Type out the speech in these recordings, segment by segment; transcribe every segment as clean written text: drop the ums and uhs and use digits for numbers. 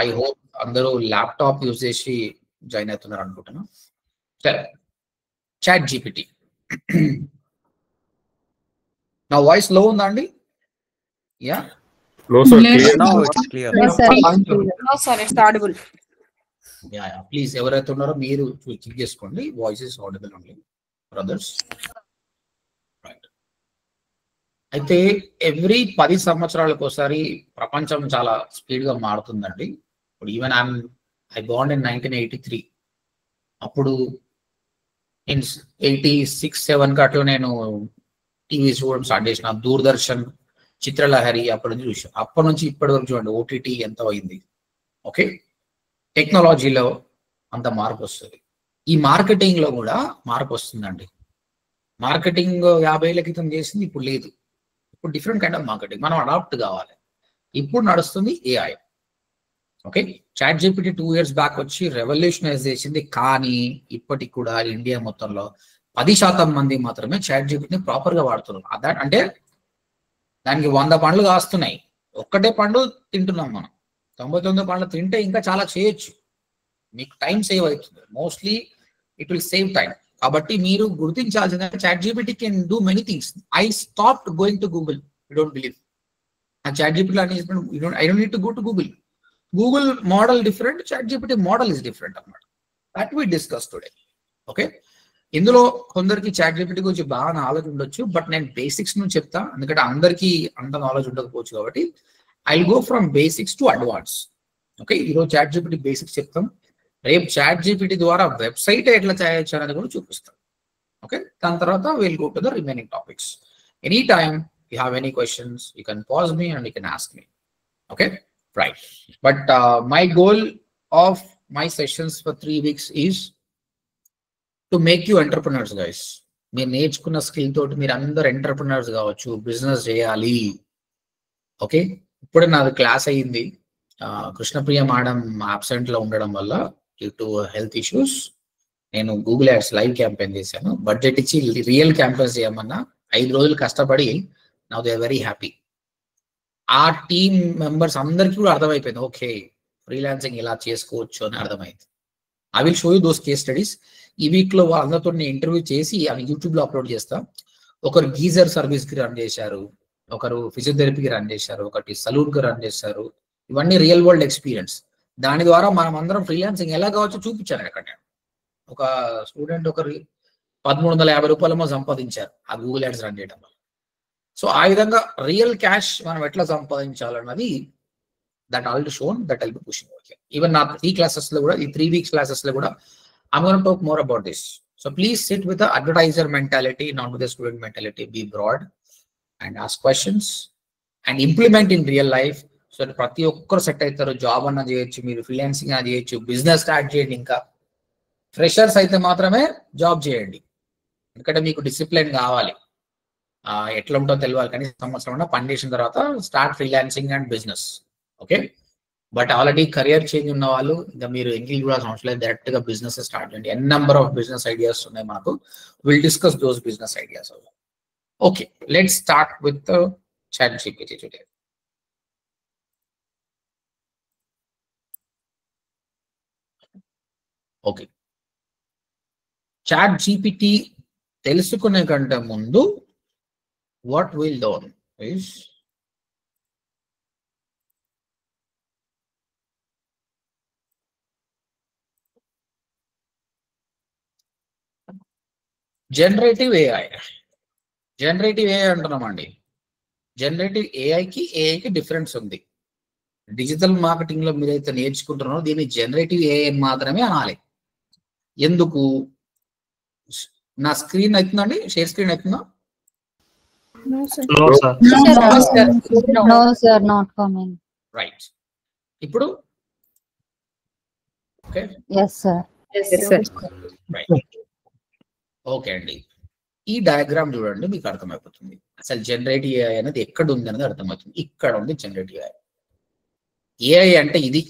I hope అందరూ laptop use చేసి join అవుతున్నారు అనుకుంటున్నాను. సరే, చాట్ జీపీటీ. నా వాయిస్ లో ఉందా అండి? Yeah, No, sir. Yes. Clear. Now it's clear. Yes, sir. No, sir, it's audible. Yeah, please ఎవరైతే ఉన్నారో మీరు చెక్ చేసుకోండి. Voice is audible only brothers. Right. అయితే ఎవ్రీ 10 సంవత్సరాలకు ఒకసారి ప్రపంచం చాలా స్పీడ్ గా మారుతుందండి. ఇప్పుడు ఈవెన్ ఐ బోర్న్ ఇన్ 1983. అప్పుడు ఇన్ 86-87 అట్లా నేను టీవీ చూడడం స్టార్ట్ చేసిన. దూరదర్శన్, చిత్రలహరి అప్పటి నుంచి చూసాం. అప్పటి నుంచి ఇప్పటి వరకు చూడండి ఓటీటీ ఎంత అయింది. ఓకే, టెక్నాలజీలో అంత మార్పు వస్తుంది. ఈ మార్కెటింగ్ లో కూడా మార్పు వస్తుందండి. మార్కెటింగ్ 50 ఏళ్ల క్రితం చేసింది ఇప్పుడు లేదు. ఇప్పుడు డిఫరెంట్ కైండ్ ఆఫ్ మార్కెటింగ్, మనం అడాప్ట్ కావాలి. ఇప్పుడు నడుస్తుంది AI. Okay, chat GPT 2 years back వచ్చి రెవల్యూషనైజ్ చేసింది. కానీ ఇప్పటికి కూడా ఇండియా మొత్తంలో 10% మంది మాత్రమే చాట్ జీపీటీని ప్రాపర్ గా వాడుతున్నారు. అంటే దానికి 100 పండ్లు కాస్తున్నాయి, ఒక్కటే పండు తింటున్నాం మనం. 99 పండ్లు తింటే ఇంకా చాలా చేయొచ్చు, మీకు టైం సేవ్ అవుతుంది. Mostly it will save time. కాబట్టి మీరు గుర్తించాల్సిందే, ChatGPT can do many things. I stopped going to Google. You don't believe. Ah ChatGPT I don't need to go to Google. Google model different, ChatGPT model is different అన్నమాట. That we discuss today. Okay, ఇందులో కొందరికి chat GPT గురించి బాగా knowledge ఉండొచ్చు, but నేను basics నుంచి చెప్తా, ఎందుకంటే అందరికీ అంత నాలెడ్జ్ ఉండకపోవచ్చు. కాబట్టి I go from basics to advance. Okay, ఈరోజు చాట్ జీపీటీ బేసిక్స్ చెప్తాం. రేపు చాట్ జీపీటీ ద్వారా వెబ్సైట్ ఎట్లా చేయొచ్చు అనేది కూడా చూపిస్తాం. ఓకే, దాని తర్వాత will go to the remaining topics. Any time you have any questions, you can pause me and you can ask me. Okay, right. But my goal of my sessions for 3 weeks is to make you entrepreneurs guys. మీరు నేర్చుకున్న skill తోటి మీరు అందరు entrepreneurs కావచ్చు, business చేయాలి. Okay, ఇప్పుడే నాది class అయ్యింది. కృష్ణప్రియ మేడం అబ్సెంట్ లో ఉండడం వల్ల డ్యూ టు హెల్త్ ఇష్యూస్ నేను గూగుల్ యాడ్స్ లైవ్ క్యాంపెయిన్ చేశాను. బడ్జెట్ ఇచ్చి రియల్ క్యాంపెయిన్స్ చేయమన్నా 5 రోజులు కష్టపడి now they are very happy. ఆ టీమ్ మెంబర్స్ అందరికీ కూడా అర్థమైపోయింది, ఓకే ఫ్రీలాన్సింగ్ ఇలా చేసుకోవచ్చు అని అర్థమైంది. I will show you those case studies. ఈ వీక్ లో వాళ్ళందరితో నేను ఇంటర్వ్యూ చేసి అవి యూట్యూబ్ లో అప్లోడ్ చేస్తా. ఒకరు గీజర్ సర్వీస్ కి రన్ చేశారు, ఒకరు ఫిజియోథెరపీకి రన్ చేశారు, ఒకటి సలూన్ కి రన్ చేశారు. ఇవన్నీ రియల్ వరల్డ్ ఎక్స్పీరియన్స్. దాని ద్వారా మనం అందరం ఫ్రీలాన్సింగ్ ఎలా కావచ్చో చూపించాను అక్కడ. ఒక స్టూడెంట్ ఒకరు 1350 రూపాయలేమో సంపాదించారు ఆ గూగుల్ యాడ్స్ రన్ చేయడం వల్ల. సో ఆ విధంగా రియల్ క్యాష్ మనం ఎట్లా సంపాదించాలన్నది that already shown, that I'll be pushing. Even నా 3 classes లో కూడా, ఈ 3 weeks classes లో కూడా I'm going to talk more about this. So please sit with the advertiser mentality, not with the student mentality. Be broad and ask questions and implement in real life. So ప్రతి ఒక్కరు set అవుతారు. Job అన్న చేయొచ్చు, మీరు freelancing అన్న చేయొచ్చు, business start చేయండి. ఇంకా ఫ్రెషర్స్ అయితే మాత్రమే జాబ్ చేయండి, ఎందుకంటే మీకు డిసిప్లిన్ కావాలి. ఎట్లా ఉంటుందో తెలియాలి. కానీ సంవత్సరం పనిచేసిన తర్వాత start freelancing and business. Okay, but already career change ఉన్న వాళ్ళు ఇంకా మీరు ఎంగిల్ కూడా అవసరం లేదు, డైరెక్ట్ గా బిజినెస్ స్టార్ట్ చేయండి. N number of business ideas ఉన్నాయి మనకు. Will discuss those business ideas. Okay, let's start with ChatGPT today. Okay, chat GPT తెలుసుకునే కంటే ముందు what will done is generative AI. Generative AI అంటున్నామండి. Generative ఏఐకి difference ఉంది. Digital marketing లో మీరైతే నేర్చుకుంటున్నారో దీన్ని జనరేటివ్ ఏఐ మాత్రమే అనాలి. ఎందుకు? నా స్క్రీన్ అవుతుందండి, షేర్ స్క్రీన్ అవుతుందా? No, sir. No, sir. No, sir, not coming. Right. ఇప్పుడు okay, Yes, sir. Yes, sir. Right. Okay అండి, ఈ డయాగ్రామ్ చూడండి, మీకు అర్థమైపోతుంది అసలు జనరేటివ్ ఏఐ అనేది ఎక్కడ ఉంది అనేది అర్థమవుతుంది. ఇక్కడ ఉంది జనరేటివ్ ఏఐ. ఏఐ అంటే ఇది.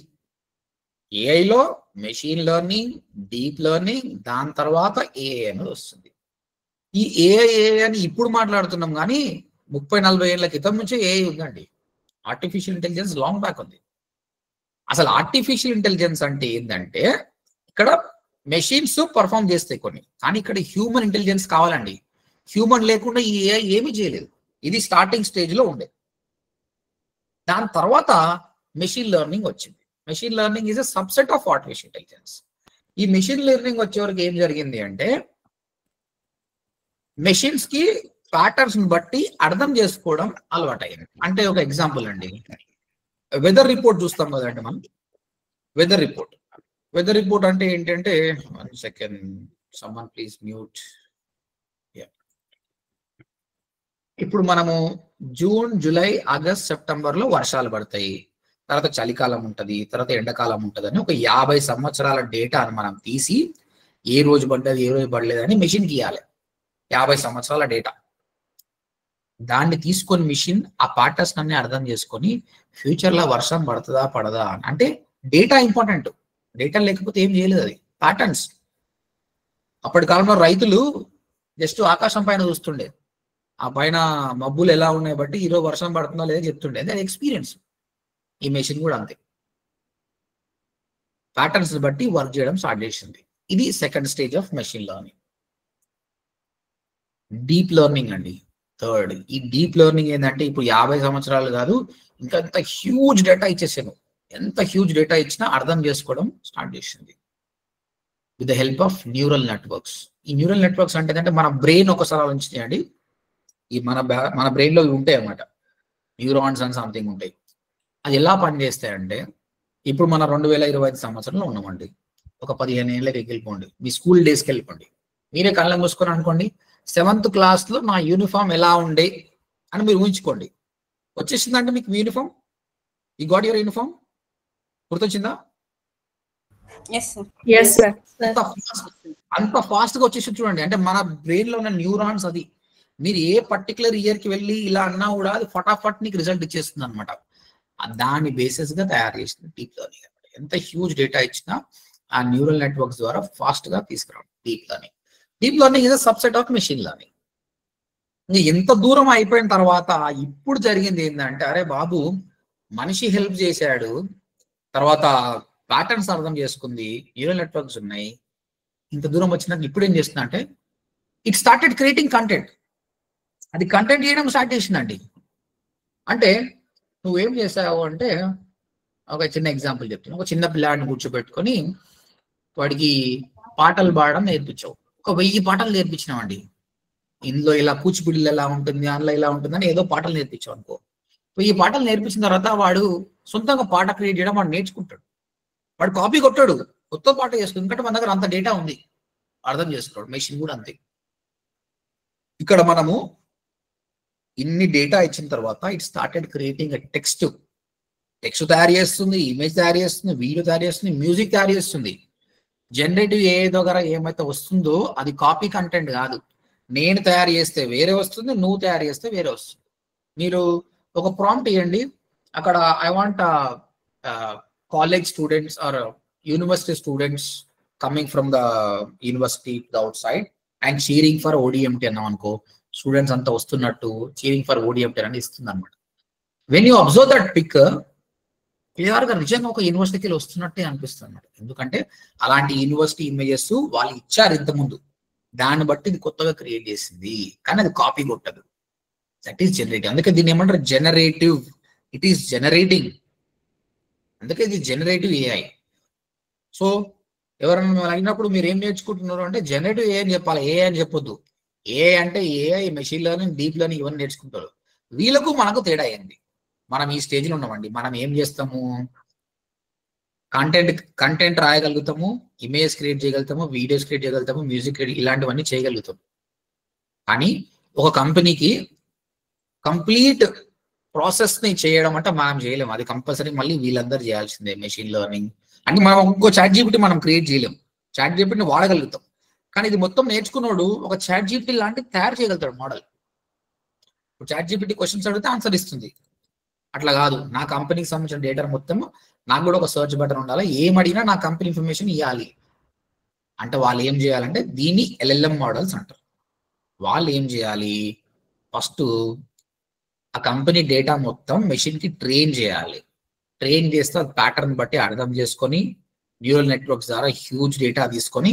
ఏఐలో మెషిన్ లెర్నింగ్, డీప్ లెర్నింగ్, దాని తర్వాత ఏఐ అనేది వస్తుంది. ఈ ఏఐ అని ఇప్పుడు మాట్లాడుతున్నాం, కానీ 30-40 ఏళ్ల క్రితం నుంచే ఏఐ ఉందండి. ఆర్టిఫిషియల్ ఇంటెలిజెన్స్ లాంగ్ బ్యాక్ ఉంది. అసలు ఆర్టిఫిషియల్ ఇంటెలిజెన్స్ అంటే ఏంటంటే ఇక్కడ మెషిన్స్ పర్ఫామ్ చేస్తాయి కొన్ని, కానీ ఇక్కడ హ్యూమన్ ఇంటెలిజెన్స్ కావాలండి. హ్యూమన్ లేకుండా ఈ AI ఏమీ చేయలేదు. ఇది స్టార్టింగ్ స్టేజ్ లో ఉండే. దాని తర్వాత మెషిన్ లెర్నింగ్ వచ్చింది. Machine learning is a subset of artificial intelligence. ఈ మెషిన్ లెర్నింగ్ వచ్చే వరకు ఏం జరిగింది అంటే మెషిన్స్ కి ప్యాటర్న్స్ బట్టి అర్థం చేసుకోవడం అలవాటు అయింది. అంటే ఒక ఎగ్జాంపుల్ అండి, వెదర్ రిపోర్ట్ చూస్తాం కదండి మనం. వెదర్ రిపోర్ట్ అంటే ఏంటంటే, 1 సెకండ్, సమ్మన్ ప్లీజ్ మ్యూట్. ఇప్పుడు మనము జూన్, జూలై, ఆగస్ట్, సెప్టెంబర్ లో వర్షాలు పడతాయి, తర్వాత చలికాలం ఉంటది, తర్వాత ఎండాకాలం ఉంటది అని ఒక 50 సంవత్సరాల డేటాను మనం తీసి ఏ రోజు పడ్డది ఏ రోజు పడలేదని మెషిన్ గీయాలి. 50 సంవత్సరాల డేటా దాన్ని తీసుకొని మిషన్ ఆ ప్యాటర్న్స్ అన్ని అర్థం చేసుకొని ఫ్యూచర్ లో వర్షం పడుతుందా పడదా అంటే డేటా ఇంపార్టెంట్. డేటా లేకపోతే ఏం చేయలేదు. అది ప్యాటర్న్స్. అప్పటి కాలంలో రైతులు జస్ట్ ఆకాశం పైన చూస్తుండే, ఆ పైన మబ్బులు ఎలా ఉన్నాయి బట్టి ఈరోజు వర్షం పడుతుందో లేదో చెప్తుండే. అది ఎక్స్పీరియన్స్. ఈ మెషిన్ కూడా అంతే, ప్యాటర్న్స్ బట్టి వర్క్ చేయడం స్టార్ట్ చేసింది. ఇది second stage of machine learning. Deep learning అండి థర్డ్. ఈ డీప్ లెర్నింగ్ ఏంటంటే ఇప్పుడు 50 సంవత్సరాలు కాదు, ఇంకా ఎంత హ్యూజ్ డేటా ఇచ్చేసాను, ఎంత హ్యూజ్ డేటా ఇచ్చినా అర్థం చేసుకోవడం స్టార్ట్ చేసింది with the help of neural networks. ఈ న్యూరల్ నెట్వర్క్స్ అంటే ఏంటంటే మన బ్రెయిన్ ఒకసారి ఆలోచించండి, ఈ మన బ్రెయిన్ లో ఉంటాయి అన్నమాట, న్యూరాన్స్ అని సంథింగ్ ఉంటాయి. అది ఎలా పనిచేస్తాయంటే ఇప్పుడు మన 2025 సంవత్సరంలో ఉన్నామండి. ఒక 15 ఏళ్ళకి వెళ్ళిపోండి, మీ స్కూల్ డేస్కి వెళ్ళిపోండి. మీరే కళ్ళ మూసుకొని అనుకోండి 7th క్లాస్ లో నా యూనిఫామ్ ఎలా ఉండే అని మీరు ఊహించుకోండి. వచ్చేసిందంటే మీకు యూనిఫామ్, ఈ గాట్ యువర్ యూనిఫామ్ గుర్తొచ్చిందా? అంత ఫాస్ట్ గా వచ్చేసి చూడండి. అంటే మన బ్రెయిన్ లో ఉన్న న్యూరాన్స్, అది మీరు ఏ పర్టికులర్ ఇయర్ కి వెళ్ళి ఇలా అన్నా కూడా అది ఫటాఫట్ నీకు రిజల్ట్ ఇచ్చేస్తుంది అనమాట. దాని బేసిస్ గా తయారు చేసిన డీప్ లెర్నింగ్. ఎంత హ్యూజ్ డేటా ఇచ్చినా ఆ న్యూరల్ నెట్వర్క్స్ ద్వారా ఫాస్ట్ గా తీసుకురావడం deep learning. Deep learning is a subset of machine learning. ఎంత దూరం అయిపోయిన తర్వాత ఇప్పుడు జరిగింది ఏంటంటే, అరే బాబు మనిషి హెల్ప్ చేశాడు, తర్వాత ప్యాటర్న్స్ అర్థం చేసుకుంది, న్యూరల్ నెట్వర్క్స్ ఉన్నాయి, ఇంత దూరం వచ్చినాక ఇప్పుడు ఏం చేస్తున్నా అంటే ఇట్ స్టార్టెడ్ క్రియేటింగ్ కంటెంట్. అది కంటెంట్ చేయడం స్టార్ట్ చేసిందండి. అంటే నువ్వేం చేసావు అంటే, ఒక చిన్న ఎగ్జాంపుల్ చెప్తున్నా. ఒక చిన్న పిల్లాడిని కూర్చోబెట్టుకొని వాడికి పాటలు పాడడం నేర్పించావు. ఒక 1000 పాటలు నేర్పించినామండి. ఇందులో ఇలా కూచిపూడిలో ఎలా ఉంటుంది, అందులో ఇలా ఉంటుంది అని ఏదో పాటలు నేర్పించావు అనుకో. 1000 పాటలు నేర్పించిన తర్వాత వాడు సొంతంగా పాట క్రియేట్ చేయడం వాడు నేర్చుకుంటాడు. వాడు కాపీ కొట్టాడు, కొత్త పాట చేసుకుంటాడు. ఎందుకంటే మన దగ్గర అంత డేటా ఉంది, అర్థం చేసుకోడు. మెషిన్ కూడా అంతే. ఇక్కడ మనము ఇన్ని డేటా ఇచ్చిన తర్వాత ఇట్ స్టార్టెడ్ క్రియేటింగ్ టెక్స్ట్ తయారు చేస్తుంది, ఇమేజ్ తయారు చేస్తుంది, వీడియో తయారు చేస్తుంది, మ్యూజిక్ తయారు చేస్తుంది. జనరేటివ్ AI ద్వారా ఏమైతే వస్తుందో అది కాపీ కంటెంట్ కాదు. నేను తయారు చేస్తే వేరే వస్తుంది, నువ్వు తయారు చేస్తే వేరే వస్తుంది. మీరు ఒక ప్రాంప్ట్ ఇవ్వండి, అక్కడ I want college students are university students coming from the university out side and cheering for ODMT అన్నాం అనుకో, స్టూడెంట్స్ అంతా వస్తున్నట్టు చీరింగ్ ఫర్ ODMT అని ఇస్తుంది అనమాట. When you observe that pic, క్లియర్గా నిజంగా ఒక యూనివర్సిటీకి వస్తున్నట్టే అనిపిస్తుంది అనమాట. ఎందుకంటే అలాంటి యూనివర్సిటీ ఇమేజెస్ వాళ్ళు ఇచ్చారు ఇంతకుముందు, దాన్ని బట్టి ఇది కొత్తగా క్రియేట్ చేసింది, కానీ అది కాపీ కొట్టదు. That is generative. అందుకే దీన్ని ఏమంటారు, జనరేటివ్. ఇట్ ఈస్ జనరేటింగ్, అందుకే ఇది జనరేటివ్ AI. సో ఎవరైనా అడిగినప్పుడు మీరు ఏం నేర్చుకుంటున్నారు అంటే జనరేటివ్ AI అని చెప్పాలి, AI అని చెప్పొద్దు. AI అంటే AI, machine learning, deep learning ఇవన్నీ నేర్చుకుంటారు. వీళ్ళకు మనకు తేడా అయింది. మనం ఈ స్టేజ్లో ఉన్నామండి. మనం ఏం చేస్తాము, కంటెంట్ రాయగలుగుతాము, ఇమేజ్ క్రియేట్ చేయగలుగుతాము, వీడియోస్ క్రియేట్ చేయగలుగుతాము, మ్యూజిక్ క్రియేట్, ఇలాంటివన్నీ చేయగలుగుతాము. కానీ ఒక కంపెనీకి కంప్లీట్ ప్రాసెస్ ని చేయడం అంటే మనం చేయలేము. అది కంపల్సరీ మళ్ళీ వీళ్ళందరూ చేయాల్సిందే. మెషిన్ లెర్నింగ్ అంటే మనం ఇంకో ChatGPT మనం క్రియేట్ చేయలేము. ChatGPTని వాడగలుగుతాం, కానీ ఇది మొత్తం నేర్చుకున్నాడు ఒక ChatGPT లాంటి తయారు చేయగలుగుతాడు మోడల్. ఇప్పుడు ChatGPT క్వశ్చన్స్ అడిగితే ఆన్సర్ ఇస్తుంది. అట్లా కాదు, నా కంపెనీకి సంబంధించిన డేటా మొత్తం నాకు కూడా ఒక సర్చ్ బటన్ ఉండాలి, ఏం అడిగినా నా కంపెనీ ఇన్ఫర్మేషన్ ఇవ్వాలి అంటే వాళ్ళు ఏం చేయాలంటే దీన్ని LLM మోడల్స్ అంటారు. వాళ్ళు ఏం చేయాలి, ఫస్ట్ ఆ కంపెనీ డేటా మొత్తం మెషిన్ కి ట్రైన్ చేయాలి. ట్రైన్ చేస్తే అది ప్యాటర్న్ బట్టి అర్థం చేసుకొని న్యూరల్ నెట్వర్క్స్ ద్వారా హ్యూజ్ డేటా తీసుకొని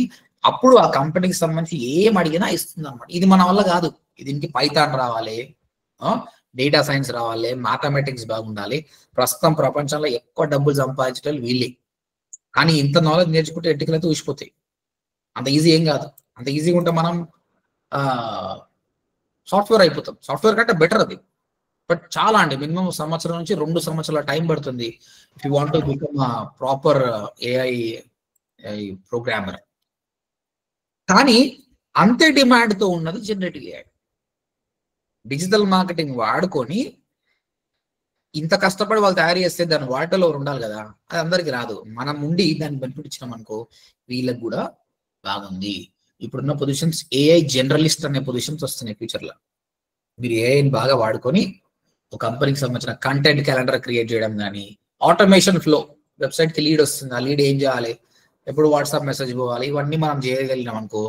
అప్పుడు ఆ కంపెనీకి సంబంధించి ఏం అడిగినా ఇస్తుంది అనమాట. ఇది మన వల్ల కాదు. దీనికి పైథాన్ రావాలి, డేటా సైన్స్ రావాలి, మ్యాథమెటిక్స్ బాగుండాలి. ప్రస్తుతం ప్రపంచంలో ఎక్కువ డబ్బులు సంపాదించడం వీళ్ళే. కానీ ఇంత నాలెడ్జ్ నేర్చుకుంటే ఎట్టుకలైతే ఊసిపోతాయి. అంత ఈజీ ఏం కాదు. అంత ఈజీగా ఉంటే మనం సాఫ్ట్వేర్ అయిపోతాం. సాఫ్ట్వేర్ కంటే బెటర్ అది. బట్ చాలా అండి, మినిమం సంవత్సరం నుంచి 2 సంవత్సరాల టైం పడుతుంది if you want to become proper AI programmer. కానీ అంతే డిమాండ్తో ఉన్నది జనరేటివ్ ఏఐ. డిజిటల్ మార్కెటింగ్ వాడుకొని ఇంత కష్టపడి వాళ్ళు తయారు చేస్తే దాని వాటిలో ఉండాలి కదా, అది అందరికి రాదు. మనం ఉండి దాన్ని బెనిఫిట్ ఇచ్చినాం అనుకో వీళ్ళకి కూడా బాగుంది. ఇప్పుడున్న పొజిషన్స్ ఏఐ జనరలిస్ట్ అనే పొజిషన్స్ వస్తున్నాయి ఫ్యూచర్లో. మీరు ఏఐని బాగా వాడుకొని ఒక కంపెనీకి సంబంధించిన కంటెంట్ క్యాలెండర్ క్రియేట్ చేయడం కానీ, ఆటోమేషన్ ఫ్లో, వెబ్సైట్కి లీడ్ వస్తుంది, ఆ లీడ్ ఏం చేయాలి, ఎప్పుడు వాట్సాప్ మెసేజ్ పోవాలి, ఇవన్నీ మనం చేయగలిగినాం అనుకో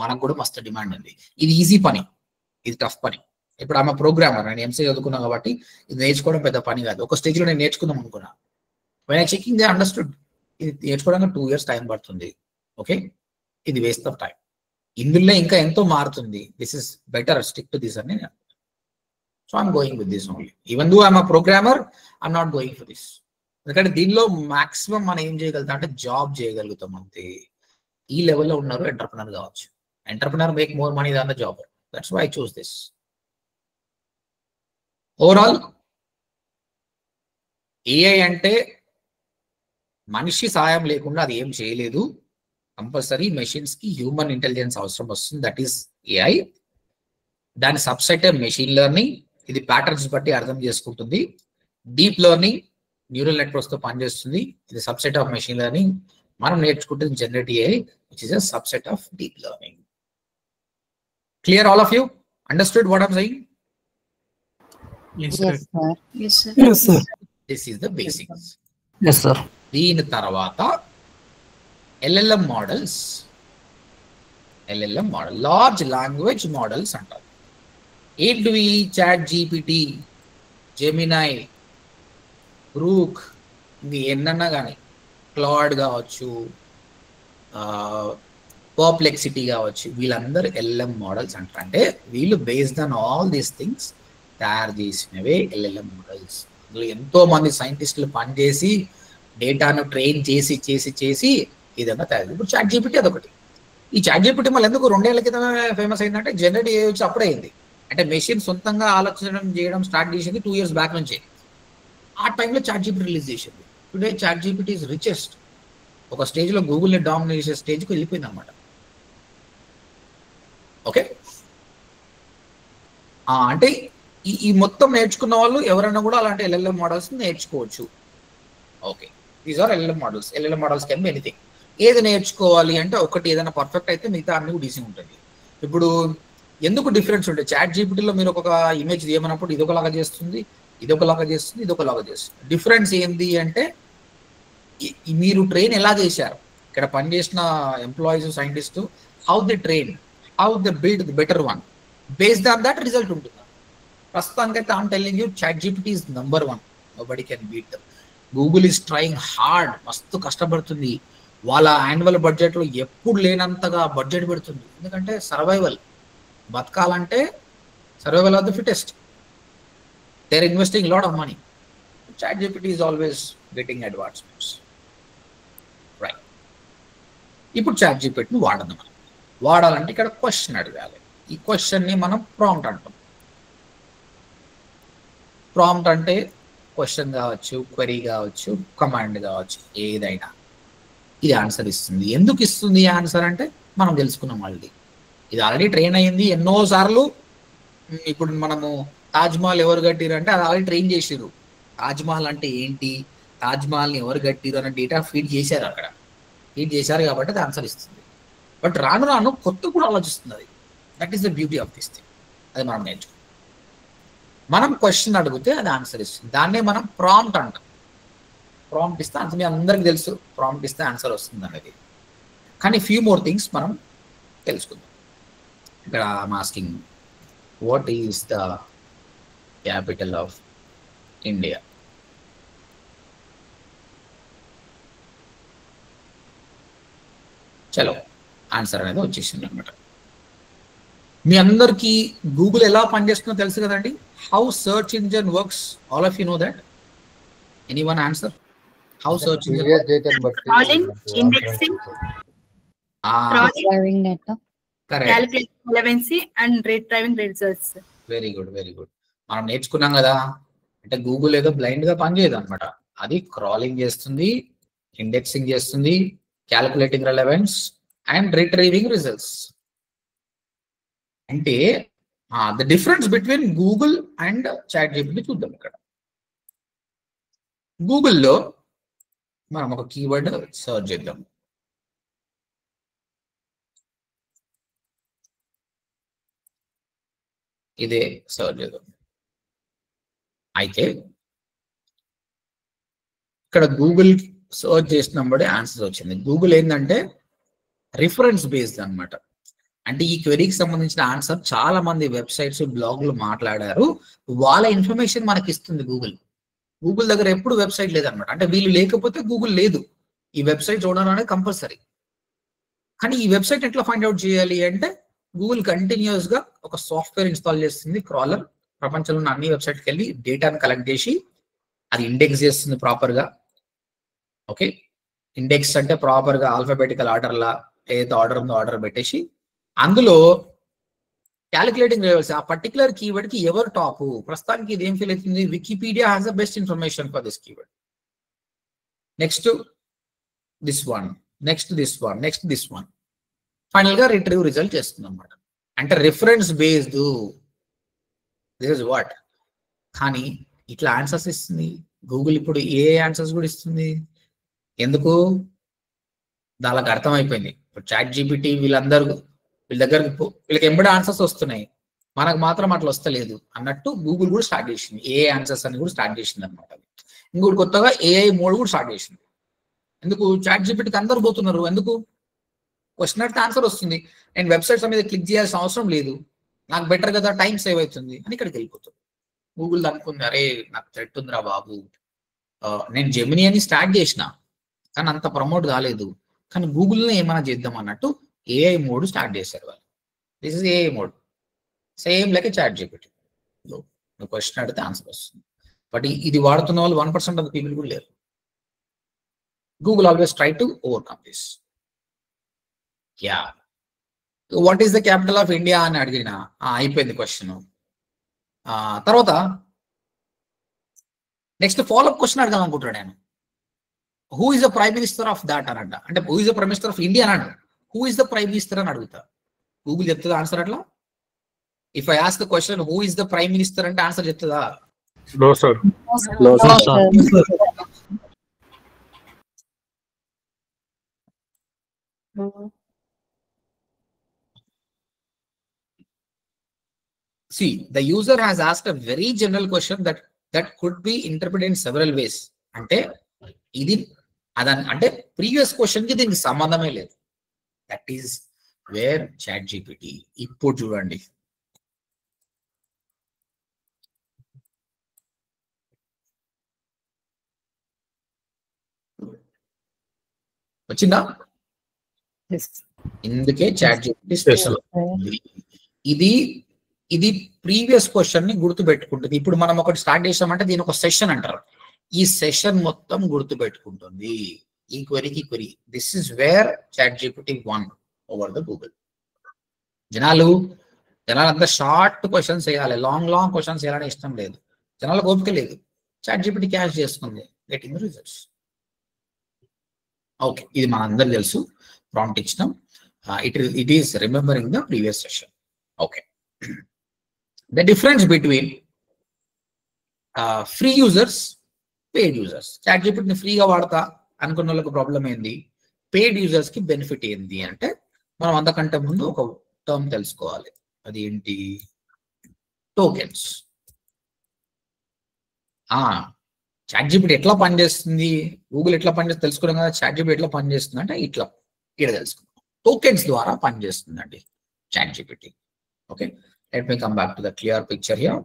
మనకు కూడా మస్తు డిమాండ్ ఉంది. ఇది ఈజీ పని, ఇది టఫ్ పని. ఇప్పుడు ఆమె ప్రోగ్రామర్, నేను ఎంసీ చదువుకున్నా కాబట్టి ఇది నేర్చుకోవడం పెద్ద పని కాదు. ఒక స్టేజ్లో నేను నేర్చుకుందాం అనుకున్నా, when I checking they understood ఇది నేర్చుకోవడానికి 2 years టైం పడుతుంది. ఓకే, ఇది వేస్ట్ ఆఫ్ టైం. ఇందులో ఇంకా ఎంతో మారుతుంది. This is better, stick to this అని. So I'm going with this only. Even though I'm a programmer, I'm not going for this. ఎందుకంటే దీనిలో మాక్సిమం మనం ఏం చేయగలుగుతాం అంటే జాబ్ చేయగలుగుతాం అంతే. ఈ లెవెల్లో ఉన్నారు ఎంటర్ప్రినర్ కావచ్చు. Entrepreneur make more money than the job. That's why I choose this. Overall AI అంటే మనిషి సాయం లేకుండా అది ఏం చేయలేదు. కంపల్సరీ మెషిన్స్ కి హ్యూమన్ ఇంటెలిజెన్స్ అవసరం వస్తుంది. That is AI. దాని సబ్సెట్ మెషిన్ లెర్నింగ్, ఇది ప్యాటర్న్స్ బట్టి అర్థం చేసుకుంటుంది. డీప్ లెర్నింగ్ న్యూరల్ నెట్వర్క్స్ తో పనిచేస్తుంది, ఇది సబ్సెట్ ఆఫ్ మెషిన్ లెర్నింగ్. మనం నేర్చుకుంటుంది generative AI which is a subset of deep learning. Clear all of you? Understood what I'm saying? Yes, sir. Yes, sir. Yes, sir. This is the basics. Yes, sir. దీని తర్వాత LLM models. LLM model large language models అంటారు. ఏంటివి? Chat GPT, Gemini, Brooke, ఇది ఎన్నన్నా కానీ, Claude కావచ్చు, Perplexity కావచ్చు, వీళ్ళందరూ LLM models అంటారు. అంటే వీళ్ళు based on all these things తయారు చేసినవే ఎల్ఎల్ఎం మోడల్స్. అందులో ఎంతో మంది సైంటిస్టులు పనిచేసి డేటాను ట్రైన్ చేసి చేసి చేసి ఇదంతా తయారు. ఇప్పుడు చాట్ జీపీటీ అదొకటి. ఈ చాట్ జీపీటీ మళ్ళీ ఎందుకు 2 ఏళ్ల క్రితమే ఫేమస్ అయిందంటే జనరేట్ ఏఐ వచ్చి అప్పుడే అయింది. అంటే మెషిన్ సొంతంగా ఆలోచన చేయడం స్టార్ట్ చేసింది 2 years బ్యాక్ నుంచి. ఆ టైంలో చాట్ జీపీటీ రిలీజ్ చేసింది. Today chat GPT is richest. ఒక స్టేజ్లో గూగుల్ని డామినేట్ చేసే స్టేజ్కి వెళ్ళిపోయింది అనమాట. ఓకే, అంటే ఈ మొత్తం నేర్చుకున్న వాళ్ళు ఎవరైనా కూడా అలాంటి ఎల్ఎల్ఎం మోడల్స్ నేర్చుకోవచ్చు. Okay, these are LLM models. LLM models can be anything. ఏది నేర్చుకోవాలి అంటే ఒకటి ఏదైనా పర్ఫెక్ట్ అయితే మిగతా అన్ని కూడా ఈజీ ఉంటుంది. ఇప్పుడు ఎందుకు డిఫరెన్స్ ఉంటుంది? చాట్ జీపీటీలో మీరు ఒక ఇమేజ్ తీయమన్నప్పుడు ఇదొకలాగా చేస్తుంది, ఇదొకలాగా చేస్తుంది, ఇదొకలాగా చేస్తుంది. డిఫరెన్స్ ఏంది అంటే మీరు ట్రైన్ ఎలా చేశారు, ఇక్కడ పనిచేసిన employees scientist, how they train, how they build the better one, based on that result ఉంటుంది. ప్రస్తుతానికైతే I'm telling you chat GPT is number 1. Nobody can beat them. Google is trying hard, మస్తు కష్టపడుతుంది. వాళ్ళ annual బడ్జెట్లో ఎప్పుడు లేనంతగా budget పెడుతుంది. ఎందుకంటే survival, బతకాలంటే survival of the fittest. They are investing lot of money. Chat GPT is always getting advancements. Right, ఇప్పుడు chat జీపీటీని వాడదాం. మనం వాడాలంటే ఇక్కడ క్వశ్చన్ అడగాలి. ఈ క్వశ్చన్ని మనం ప్రాంప్ట్ అంటాం. ప్రాంప్ట్ అంటే క్వశ్చన్ కావచ్చు, క్వెరీ కావచ్చు, కమాండ్ కావచ్చు, ఏదైనా ఇది ఆన్సర్ ఇస్తుంది. ఎందుకు ఇస్తుంది ఆన్సర్ అంటే మనం తెలుసుకున్నాం ఆల్రెడీ. ఇది ఆల్రెడీ ట్రైన్ అయ్యింది ఎన్నోసార్లు. ఇప్పుడు మనము తాజ్మహల్ ఎవరు కట్టిరు అంటే అది ఆల్రెడీ ట్రైన్ చేసిరు. తాజ్మహల్ అంటే ఏంటి, తాజ్మహల్ని ఎవరు కట్టిరు అనే డేటా ఫీడ్ చేశారు. అక్కడ ఫీడ్ చేశారు కాబట్టి అది ఆన్సర్ ఇస్తుంది. బట్ రాను రాను కొత్త కూడా ఆలోచిస్తుంది అది. That is the beauty of this thing. అది మనం నేర్చుకుంటాం. మనం క్వశ్చన్ అడిగితే అది ఆన్సర్ ఇస్తుంది. దాన్నే మనం ప్రాంప్ట్ అంటాం. ప్రాంప్ట్ ఇస్తే అంత మీ అందరికి తెలుసు, ప్రాంప్ట్ ఇస్తే ఆన్సర్ వస్తుంది అనేది. కానీ ఫ్యూ మోర్ థింగ్స్ మనం తెలుసుకుందాం. ఇక్కడ I'm asking what is the capital of India? చలో ఆన్సర్ అనేది వచ్చేసింది అనమాట. మీ అందరికీ గూగుల్ ఎలా పనిచేస్తుందో తెలుసు కదండి. How search engine works, all of you know that. Anyone answer how search engine? Crawling, indexing, Driving data. Correct, calculating relevancy, and retrieving results. Very good, very good. మనం నేర్చుకున్నాం కదా, అంటే గూగుల్ ఏదో బ్లైండ్ గా పనిచేయదు అనమాట. అది క్రాలింగ్ చేస్తుంది, ఇండెక్సింగ్ చేస్తుంది, calculating relevance and retrieving results. అంటే the difference between Google and ChatGPT చూద్దాం. ఇక్కడ గూగుల్లో మనం ఒక కీవర్డ్ సర్చ్ చేద్దాం. ఇదే సర్చ్ చేద్దాం. అయితే ఇక్కడ గూగుల్ సర్చ్ చేసినప్పుడే ఆన్సర్ వచ్చింది. గూగుల్ ఏంటంటే రిఫరెన్స్ బేస్డ్ అన్నమాట. అంటే ఈ క్వెరీకి సంబంధించిన ఆన్సర్ చాలా మంది వెబ్సైట్స్, బ్లాగులు మాట్లాడారు. వాళ్ళ ఇన్ఫర్మేషన్ మనకి ఇస్తుంది గూగుల్. గూగుల్ దగ్గర ఎప్పుడు వెబ్సైట్ లేదనమాట. అంటే వీళ్ళు లేకపోతే గూగుల్ లేదు. ఈ వెబ్సైట్ చూడడం అనేది కంపల్సరీ. కానీ ఈ వెబ్సైట్ ఎట్లా ఫైండ్ అవుట్ చేయాలి అంటే, గూగుల్ కంటిన్యూస్ గా ఒక సాఫ్ట్వేర్ ఇన్స్టాల్ చేస్తుంది, క్రాలర్. ప్రపంచంలో ఉన్న అన్ని వెబ్సైట్కి వెళ్ళి డేటాను కలెక్ట్ చేసి అది ఇండెక్స్ చేస్తుంది ప్రాపర్ గా. ఓకే, ఇండెక్స్ అంటే ప్రాపర్ గా ఆల్ఫాబెటికల్ ఆర్డర్లా ఏదైతే ఆర్డర్ ఉందో ఆర్డర్ పెట్టేసి అందులో క్యాలిక్యులేటింగ్ లెవెల్స్, ఆ పర్టికులర్ కీవర్డ్ కి ఎవరు టాప్. ప్రస్తుతానికి ఇది ఏం ఫీల్ అవుతుంది, Wikipedia has the best information for this keyword. Next this one, next this one, next this one. Final గా రిట్రీవ్ రిజల్ట్ చేస్తుంది అనమాట. అంటే reference based this is what. కానీ ఇట్లా ఆన్సర్స్ ఇస్తుంది గూగుల్. ఇప్పుడు ఏ ఆన్సర్స్ కూడా ఇస్తుంది. ఎందుకు? దానికి అర్థమైపోయింది. ఇప్పుడు చాట్ జీపీటీ వీళ్ళందరూ వీళ్ళ దగ్గర వీళ్ళకి ఎంబడి ఆన్సర్స్ వస్తున్నాయి, మనకు మాత్రం అట్లా వస్తలేదు అన్నట్టు గూగుల్ కూడా స్టార్ట్ చేసింది. ఏ ఆన్సర్స్ అని కూడా స్టార్ట్ చేసింది అనమాట. ఇంకోటి కొత్తగా ఏఐ మోడ్ కూడా స్టార్ట్ చేసింది. ఎందుకు? చాట్ జీపీటీకి అందరు పోతున్నారు. ఎందుకు? క్వశ్చన్ అడిగితే ఆన్సర్ వస్తుంది. నేను వెబ్సైట్స్ మీద క్లిక్ చేయాల్సిన అవసరం లేదు, నాకు బెటర్ కదా, టైం సేవ్ అవుతుంది అని ఇక్కడికి వెళ్ళిపోతుంది. గూగుల్ అనుకుంది, అరే నాకు థ్రెట్ ఉందిరా బాబు, నేను జెమినీ అని స్టార్ట్ చేసిన కానీ అంత ప్రమోట్ కాలేదు. కానీ గూగుల్ని ఏమైనా చేద్దాం అన్నట్టు ఏఐ మోడ్ స్టార్ట్ చేశారు వాళ్ళు. This is AI mode, same like chat GPT. నువ్వు క్వశ్చన్ అడిగితే ఆన్సర్ వస్తుంది. బట్ ఇది వాడుతున్న వాళ్ళు 1% ఆఫ్ ద పీపుల్ కూడా లేరు. Google always try to overcome this. Yeah, what is the capital of India అని అడిగిన అయిపోయింది క్వశ్చన్. తర్వాత నెక్స్ట్ ఫాలోఅప్ క్వశ్చన్ అడగాలి అనుకుంటున్నాను నేను. Who is the prime minister of that అని అంట. అంటే who is the prime minister of India అని అంట. Who is the prime minister అని అడుగుతా, గూగుల్ చెప్తుందా ఆన్సర్ అట్లా? If I ask the question who is the prime minister అంటే ఆన్సర్ చెప్తుందా? No, sir. No, sir. See, the user has asked a very general question that could be interpreted in several ways. అంటే ఇది అదని అంటే previous question కి దీనికి సంబంధమే లేదు. That is where chat GPT. ఇప్పుడు చూడండి, వచ్చిందా? ఇందుకే చాట్ జీపీటీ స్పెషల్. ఇది ఇది ప్రీవియస్ క్వశ్చన్ ని గుర్తు పెట్టుకుంటుంది. ఇప్పుడు మనం ఒకటి స్టార్ట్ చేసామంటే దీని ఒక సెషన్ అంటారు. ఈ సెషన్ మొత్తం గుర్తు పెట్టుకుంటుంది ఈ క్వెరీకి query. This is where chat GPT won over the Google. జనాలు అంతా షార్ట్ క్వశ్చన్స్ వేయాలి, లాంగ్ క్వశ్చన్స్ వేయాలని ఇష్టం లేదు. జనాలకు ఓపిక లేదు. చాట్ జీపీటీ క్యాచ్ చేసుకుంది, గెటింగ్ రిజల్ట్స్. ఓకే, ఇది మనందరూ తెలుసు. ప్రాంప్ట్ ఇచ్చినాం. It is remembering the previous session. Okay, the difference between free users, paid users. చాట్ జీపీటీని ఫ్రీగా వాడతా అనుకున్న వాళ్ళకి ప్రాబ్లం ఏంది, పెయిడ్ యూజర్స్ కి బెనిఫిట్ ఏంది అంటే మనం అంతకంటే ముందు ఒక టర్మ్ తెలుసుకోవాలి. అది ఏంటి? టోకెన్స్. చాట్ జీపీటీ ఎట్లా పనిచేస్తుంది, గూగుల్ ఎట్లా పనిచేస్తుంది తెలుసుకున్నాం కదా. చాట్ జీపీటీ ఎట్లా పనిచేస్తుంది అంటే ఇట్లా ఇక్కడ తెలుసుకున్నాం. టోకెన్స్ ద్వారా పనిచేస్తుందండి ChatGPT. Okay, let me come back to the clear picture here.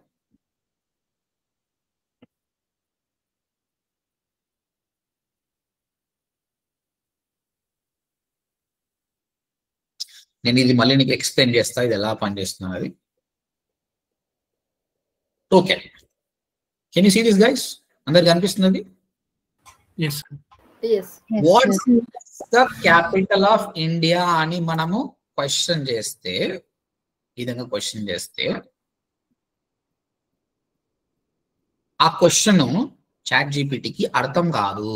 నేను ఇది మళ్ళీ నీకు ఎక్స్ప్లెయిన్ చేస్తా ఇది ఎలా పనిచేస్తుంది అది. Token. Can you see this guys? అందరికి కనిపిస్తుంది? Yes, sir. Yes. What's the capital of India అని మనము క్వశ్చన్ చేస్తే, ఈ విధంగా క్వశ్చన్ చేస్తే ఆ క్వశ్చన్ చాట్ జీపీటీకి అర్థం కాదు.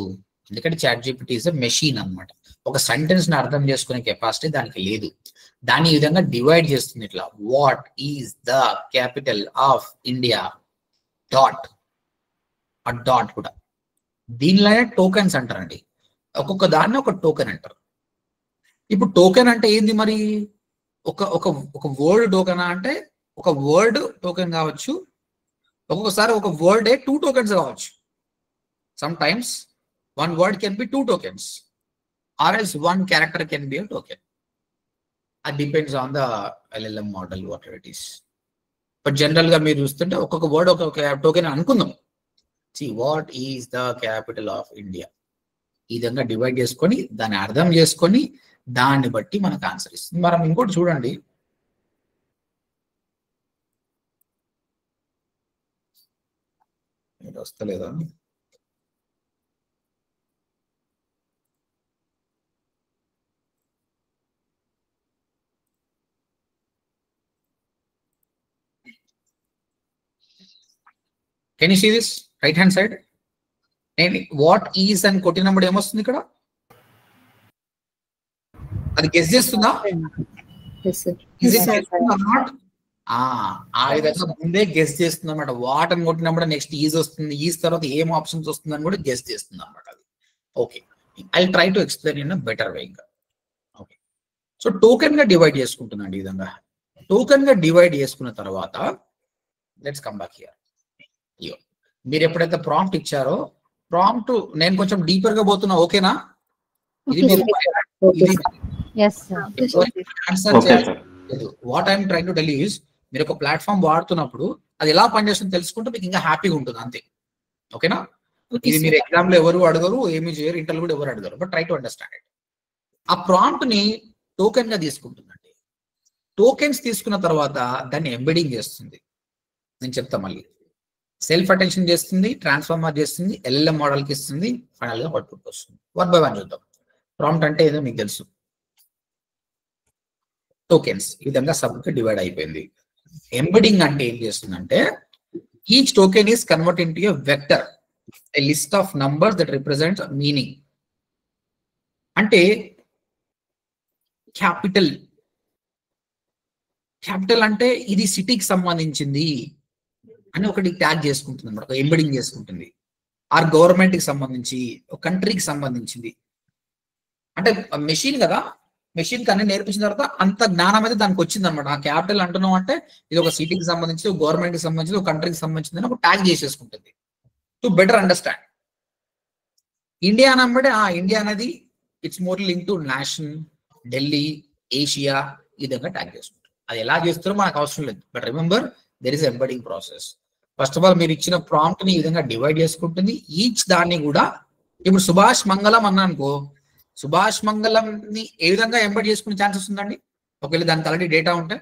ఎందుకంటే chat GPT is a machine అన్నమాట. ఒక సెంటెన్స్ ని అర్థం చేసుకునే కెపాసిటీ దానికి లేదు. దాన్ని ఈ విధంగా డివైడ్ చేస్తుంది ఇట్లా, what is the capital of India dot, ఆ డాట్ కూడా. దీనిలోనే టోకెన్స్ అంటారండి. ఒక్కొక్క దాన్ని ఒక టోకెన్ అంటారు. ఇప్పుడు టోకెన్ అంటే ఏంది మరి? ఒక వర్డ్ టోకెనా అంటే ఒక వర్డ్ టోకెన్ కావచ్చు, ఒక్కొక్కసారి ఒక వర్డే 2 tokens కావచ్చు. Some times one word can be 2 tokens or else 1 character can be a token. It depends on the LLM model, whatever it is. But general గా మీరు చూస్తుంటే ఒక్కొక్క వర్డ్ ఒక్కొక్క టోకెన్ అనుకుందాం. See, what is the capital of India? ఈ విధంగా divide చేసుకొని దాన్ని అర్థం చేసుకొని దాన్ని బట్టి మనకు ఆన్సర్ ఇస్తుంది. మనం ఇంకోటి చూడండి, ఇది వస్తలేదా? Can you see this right hand side? నేను వాట్ ఈజ్ అని కొట్టినప్పుడు ఏమొస్తుంది ఇక్కడ? అది గెస్ చేస్తుందా? Yes, sir. Is it guessing or not? ఆ విధంగా ముందే గెస్ చేస్తుంది అనమాట. వాట్ అని కొట్టినప్పుడు నెక్స్ట్ ఈజ్ వస్తుంది, ఈజ్ తర్వాత ఏం ఆప్షన్స్ వస్తుందని కూడా గెస్ చేస్తుంది అనమాట అది. Okay, I try to explain in better way ఇంకా. ఓకే, సో టోకెన్ గా డివైడ్ చేసుకుంటుందండి. ఈ విధంగా టోకెన్ గా డివైడ్ చేసుకున్న తర్వాత లెట్స్ కమ్ బ్యాక్ హియర్. మీరు ఎప్పుడైతే ప్రాంప్ట్ ఇచ్చారో, ప్రాంప్ట్ నేను కొంచెం డీపర్ గా పోతున్నా, ఓకేనా? ఇది మీరు Yes, sir. ఆన్సర్ చేయలేదు. What I'm trying to tell you is, మీరు ఒక ప్లాట్ఫామ్ వాడుతున్నప్పుడు అది ఎలా పనిచేస్తుందో తెలుసుకుంటే మీకు ఇంకా హ్యాపీగా ఉంటుంది అంతే. ఓకేనా? ఇది మీరు ఎగ్జామ్ లో ఎవరు అడగరు, ఏమి చేయరు, ఇంటర్వ్యూ కూడా ఎవరు అడగరు. But try to understand it. ఆ ప్రాంప్ట్ ని టోకెన్ గా తీసుకుంటుందండి. టోకెన్స్ తీసుకున్న తర్వాత దాన్ని ఎంబెడింగ్ చేస్తుంది. నేను చెప్తా మళ్ళీ. సెల్ఫ్ అటెన్షన్ చేస్తుంది, ట్రాన్స్ఫార్మర్ చేస్తుంది, ఎల్ఎల్ఎం మోడల్ కి ఇస్తుంది, ఫైనల్ గా అవుట్పుట్ వస్తుంది. 1 by 1 చూద్దాం. ప్రాంప్ట్ అంటే ఏదో మీకు తెలుసు. టోకెన్స్ ఈ విధంగా సబ్ గా డివైడ్ అయిపోయింది. ఎంబెడింగ్ అంటే ఏం చేస్తుందంటే, each token is convert into a vector, a list of numbers that represents meaning. అంటే క్యాపిటల్ అంటే ఇది సిటీకి సంబంధించింది అని ఒకటి ట్యాగ్ చేసుకుంటుంది అనమాట, ఒక ఎంబెడింగ్ చేసుకుంటుంది. ఆర్ గవర్నమెంట్ కి సంబంధించి, ఒక కంట్రీకి సంబంధించింది. అంటే మెషిన్ కదా, మెషిన్ కి అన్ని నేర్పించిన తర్వాత అంత జ్ఞానం అయితే దానికి వచ్చింది అనమాట. ఆ క్యాపిటల్ అంటున్నాం అంటే ఇది ఒక సిటీకి సంబంధించి, ఒక గవర్నమెంట్ కి సంబంధించి, ఒక కంట్రీకి సంబంధించింది అని ఒక ట్యాగ్ చేసేసుకుంటుంది టు బెటర్ అండర్స్టాండ్. ఇండియా అనబడి ఇండియా అనేది it's more link to nation, Delhi, Asia, ఈ విధంగా ట్యాగ్ చేసుకుంటుంది. అది ఎలా చేస్తారో మనకు అవసరం లేదు. But remember there is embedding process. First of all మీరు ఇచ్చిన ప్రాంప్ట్ ని ఈ విధంగా డివైడ్ చేసుకుంటుంది. ఈచ్ దాన్ని కూడా, ఇప్పుడు సుభాష్ మంగళం అన్నా అనుకో, సుభాష్ మంగళం ని ఏ విధంగా ఎంబెడ్ చేసుకునే ఛాన్సెస్ ఉందండి? ఒకవేళ దానికి ఆల్రెడీ డేటా ఉంటే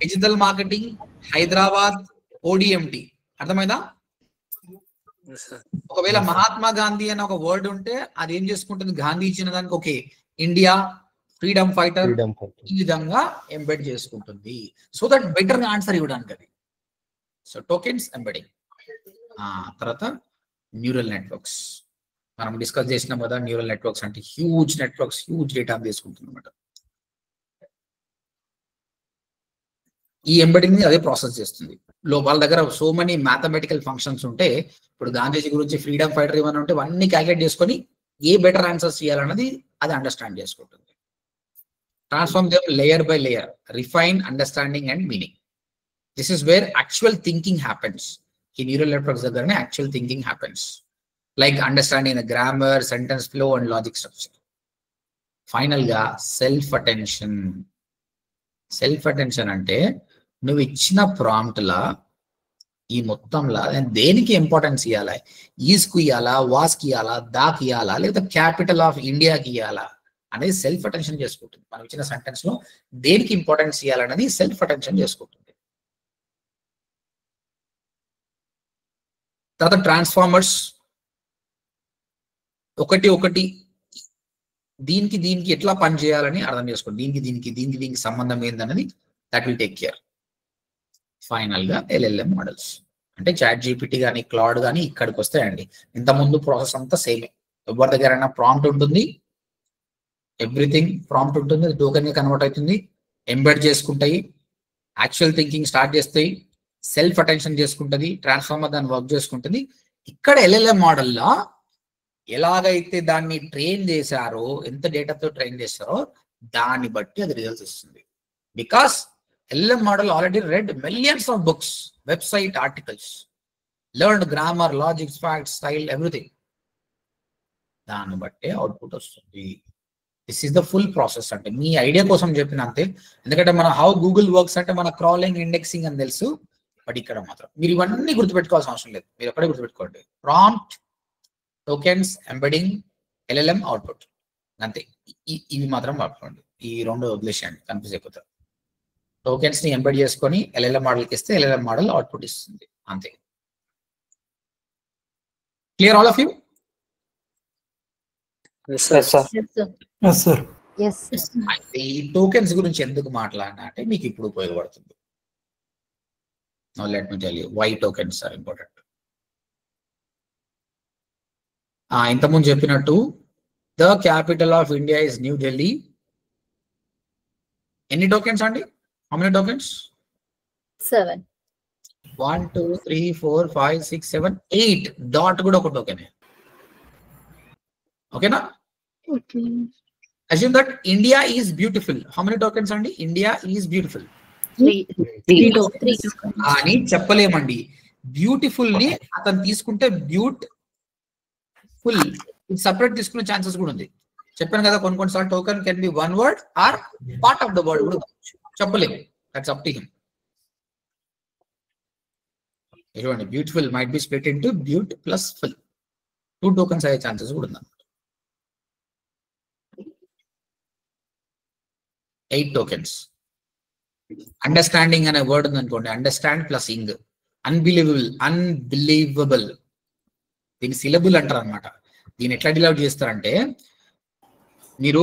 డిజిటల్ మార్కెటింగ్, హైదరాబాద్, ఓడిఎంటి. అర్థమైందా? ఒకవేళ మహాత్మా గాంధీ అనే ఒక వర్డ్ ఉంటే అది ఏం చేసుకుంటుంది? గాంధీ ఇచ్చిన దానికి ఓకే, ఇండియా, ఫ్రీడమ్ ఫైటర్, ఈ విధంగా ఎంబెడ్ చేసుకుంటుంది. సో దట్ బెటర్ ఆన్సర్ ఇవ్వడానికి అది. So tokens embedding. తర్వాత న్యూరల్ నెట్వర్క్స్ మనం డిస్కస్ చేసినాం కదా. న్యూరల్ నెట్వర్క్స్ అంటే హ్యూజ్ నెట్వర్క్స్, హ్యూజ్ డేటా తీసుకుంటుంది అనమాట. ఈ ఎంబెడింగ్ అదే ప్రాసెస్ చేస్తుంది. వాళ్ళ దగ్గర సో మెనీ మ్యాథమెటికల్ ఫంక్షన్స్ ఉంటే, ఇప్పుడు గాంధీజీ గురించి, ఫ్రీడమ్ ఫైటర్ ఏమైనా ఉంటే అన్ని క్యాలిక్యులేట్ చేసుకొని ఏ బెటర్ ఆన్సర్స్ చేయాలన్నది అది అండర్స్టాండ్ చేసుకుంటుంది. Transform them layer by layer, refine understanding and meaning. This is where actual thinking happens. In neural networks, there actual thinking happens, like understanding the grammar, sentence flow, and logic structure. Final ga self attention. Self attention ante నువ్వు ఇచ్చిన prompt లా ఈ మొత్తంలా దేనికి importance ఇవ్వాలా? Is కు ఇవ్వాలా, was కి ఇవ్వాలా, దాకి ఇవ్వాలా, లేదా క్యాపిటల్ ఆఫ్ ఇండియాకి ఇవ్వాలా అనేది సెల్ఫ్ అటెన్షన్ చేసుకుంటుంది. మనం ఇచ్చిన సెంటెన్స్ లో దేనికి ఇంపార్టెన్స్ ఇవ్వాలనేది సెల్ఫ్ అటెన్షన్ చేసుకుంటుంది. తర్వాత ట్రాన్స్ఫార్మర్స్ ఒకటి దీనికి ఎట్లా పని చేయాలని అర్థం చేసుకోండి. దీనికి సంబంధం ఏందన్నది that will take care. Final గా LLM మోడల్స్ అంటే చాట్ జీపీటీ కానీ క్లౌడ్ కానీ ఇక్కడికి వస్తాయండి. ఇంతకుముందు ప్రాసెస్ అంతా సేమే. ఎవరి దగ్గరైనా ప్రాంప్ట్ ఉంటుంది, ఎవ్రీథింగ్ ప్రాంప్ట్ ఉంటుంది, టోకెన్ గా కన్వర్ట్ అవుతుంది, ఎంబెడ్ చేసుకుంటాయి, యాక్చువల్ థింకింగ్ స్టార్ట్ చేస్తాయి, సెల్ఫ్ అటెన్షన్ చేసుకుంటుంది, ట్రాన్స్ఫార్మర్ దాన్ని వర్క్ చేసుకుంటుంది. ఇక్కడ LLM మోడల్లో ఎలాగైతే దాన్ని ట్రైన్ చేశారో, ఎంత డేటాతో ట్రైన్ చేశారో దాన్ని బట్టి అది రిజల్ట్స్ ఇస్తుంది. Because LLM model already read millions of books, website articles, learned grammar, logic, facts, style, everything. దాన్ని బట్టే అవుట్పుట్ వస్తుంది. This is the full process. అంటే మీ ఐడియా కోసం చెప్పిన అంతే. ఎందుకంటే మన హౌ గూగుల్ వర్క్స్ అంటే మన క్రాలింగ్, ఇండెక్సింగ్ అని తెలుసు. బట్ ఇక్కడ మాత్రం మీరు ఇవన్నీ గుర్తుపెట్టుకోవాల్సిన అవసరం లేదు. మీరు ఎక్కడే గుర్తుపెట్టుకోండి. Prompt, tokens, embedding, LLM output అంతే. ఇవి మాత్రం వాడుకోండి. ఈ రెండు వదిలేసేయండి, కన్ఫ్యూజ్ అయిపోతారు. టోకెన్స్ ని ఎంబెడ్ చేసుకొని LLM మోడల్కి ఇస్తే LLM మోడల్ అవుట్పుట్ ఇస్తుంది అంతే. Clear all of you? అయితే ఈ టోకెన్స్ గురించి ఎందుకు మాట్లాడినా అంటే మీకు ఇప్పుడు ఉపయోగపడుతుంది. Now let me tell you why tokens are important. ఇంతకుముందు చెప్పినట్టు the capital of India is new Delhi. ఎన్ని టోకెన్స్ అండి? How many tokens? 7. 1 2 3 4 5 6 7 8. డాట్ కూడా ఒక టోకెన్. ఓకేనా? Okay. Assume that India is beautiful. How many tokens అండి? India is beautiful. 3. అని చెప్పలేమండి. బ్యూటిఫుల్ ని అతను తీసుకుంటే బ్యూటిఫుల్ సపరేట్ తీసుకునే ఛాన్సెస్ కూడా ఉంది. చెప్పాను కదా, కొన్నిసార్లు token can be one word or part of the word కూడా చెప్పలేము. That's up to him. చూడండి, beautiful might be split into beaut plus ful. 2 tokens అయ్యే ఛాన్సెస్ కూడా ఉంది. 8 టోకెన్స్. అండర్స్టాండింగ్ అనే వర్డ్ ఉంది అనుకోండి, అండర్స్టాండ్ ప్లస్ ఇంగ్. అన్బిలీవబుల్ దీన్ని సిలబుల్ అంటారు అనమాట. దీన్ని ఎట్లా డిలౌట్ చేస్తారంటే, మీరు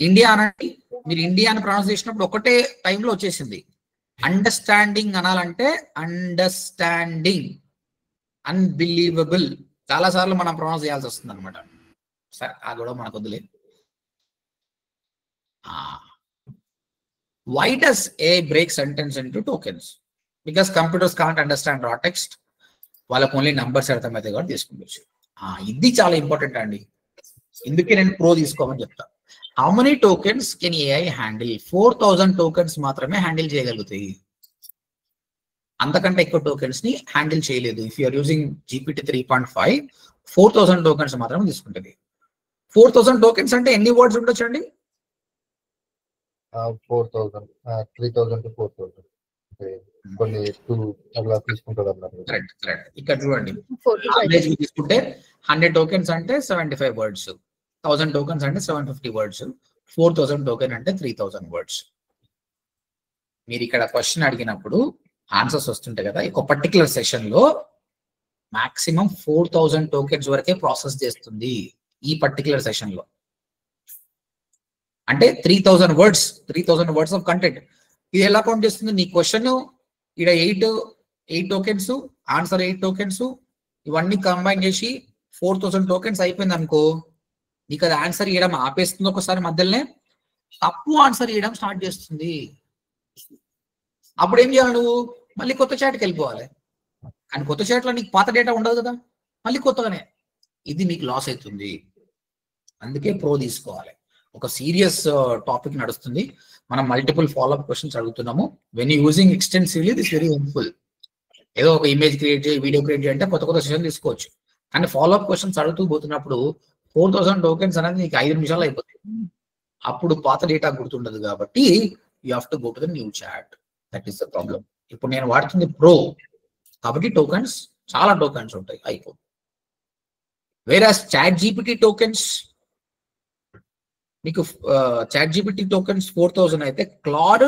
ఇండియా అనండి, మీరు ఇండియా అని ప్రొనౌన్స్ చేసినప్పుడు ఒకటే టైంలో వచ్చేసింది. Understanding అనాలంటే understanding. అన్బిలీవబుల్ చాలా సార్లు మనం ప్రొనౌన్స్ చేయాల్సి వస్తుంది అనమాట. సరే, ఆ గొడవ మనకు వద్దులే. Why does A break sentence into tokens? Because computers can't understand raw text. వాళ్ళకు ఓన్లీ నంబర్స్ అర్థమైతే కూడా తీసుకుంటచ్చు. ఇది చాలా ఇంపార్టెంట్ అండి. ఇందుకే నేను ప్రో తీసుకోమని చెప్తా. How many tokens can AI handle? 4000 tokens మాత్రమే హ్యాండిల్ చేయగలుగుతాయి. అంతకంటే ఎక్కువ టోకెన్స్ ని హ్యాండిల్ చేయలేదు. If you're using GPT 3.5 4000 tokens మాత్రమే తీసుకుంటుంది. 4000 టోకెన్స్ అంటే ఎన్ని వర్డ్స్ ఉండొచ్చు అండి? 4,000, 3,000 to 4,000. కొన్ని 2 అలా తీసుకుంటారు అన్నారు. కరెక్ట్. ఇక్కడ చూడండి, యావరేజ్ తీసుకుంటే 100 టోకెన్స్ అంటే 75 వర్డ్స్, 1000 టోకెన్స్ అంటే 750 వర్డ్స్, 4000 టోకెన్ అంటే 3000 వర్డ్స్. మీరు ఇక్కడ క్వశ్చన్ అడిగినప్పుడు ఆన్సర్స్ వస్తుంటాయి కదా, ఒక పర్టికులర్ సెషన్ లో మాక్సిమం 4000 టోకెన్స్ వరకే ప్రాసెస్ చేస్తుంది ఈ పర్టికులర్ సెషన్ లో. అంటే 3000 వర్డ్స్ ఆఫ్ కంటెంట్. ఇది ఎలా కౌంట్ చేస్తుంది? నీ క్వశ్చన్ ఇక్కడ 8 టోకెన్స్, ఆన్సర్ 8 టోకెన్స్, ఇవన్నీ కంబైన్ చేసి 4000 టోకెన్స్ అయిపోయింది అనుకో, నీకు అది ఆన్సర్ ఇవ్వడం ఆపేస్తుంది. ఒకసారి మధ్యలోనే తప్పు ఆన్సర్ ఇవ్వడం స్టార్ట్ చేస్తుంది. అప్పుడు ఏం చేయాలి? నువ్వు మళ్ళీ కొత్త చాట్కి వెళ్ళిపోవాలి. కానీ కొత్త చాట్లో నీకు పాత డేటా ఉండదు కదా, మళ్ళీ కొత్తగానే. ఇది నీకు లాస్ అవుతుంది. అందుకే ప్రో తీసుకోవాలి. ఒక సీరియస్ టాపిక్ నడుస్తుంది, మనం మల్టిపుల్ ఫాలోఅప్ క్వశ్చన్స్ అడుగుతున్నాము. When using extensively this very helpful. ఏదో ఒక ఇమేజ్ క్రియేట్ చేయి, వీడియో క్రియేట్ చేయాలంటే కొత్త సెషన్ తీసుకోవచ్చు. కానీ ఫాలోఅప్ క్వశ్చన్స్ అడుగుతూ పోతున్నప్పుడు 4000 టోకెన్స్ అనేది నీకు 5 నిమిషాలు అయిపోతుంది. అప్పుడు పాత డేటా గుర్తుండదు. కాబట్టి you have to go to the new chat. That is the problem. ఇప్పుడు నేను వాడుతుంది ప్రో కాబట్టి టోకెన్స్, చాలా టోకెన్స్ ఉంటాయి, అయిపో. వేరాస్ చాట్ జీపీటీ టోకెన్స్ మీకు చాట్ జీపీటీ టోకెన్స్ 4000 అయితే క్లాడ్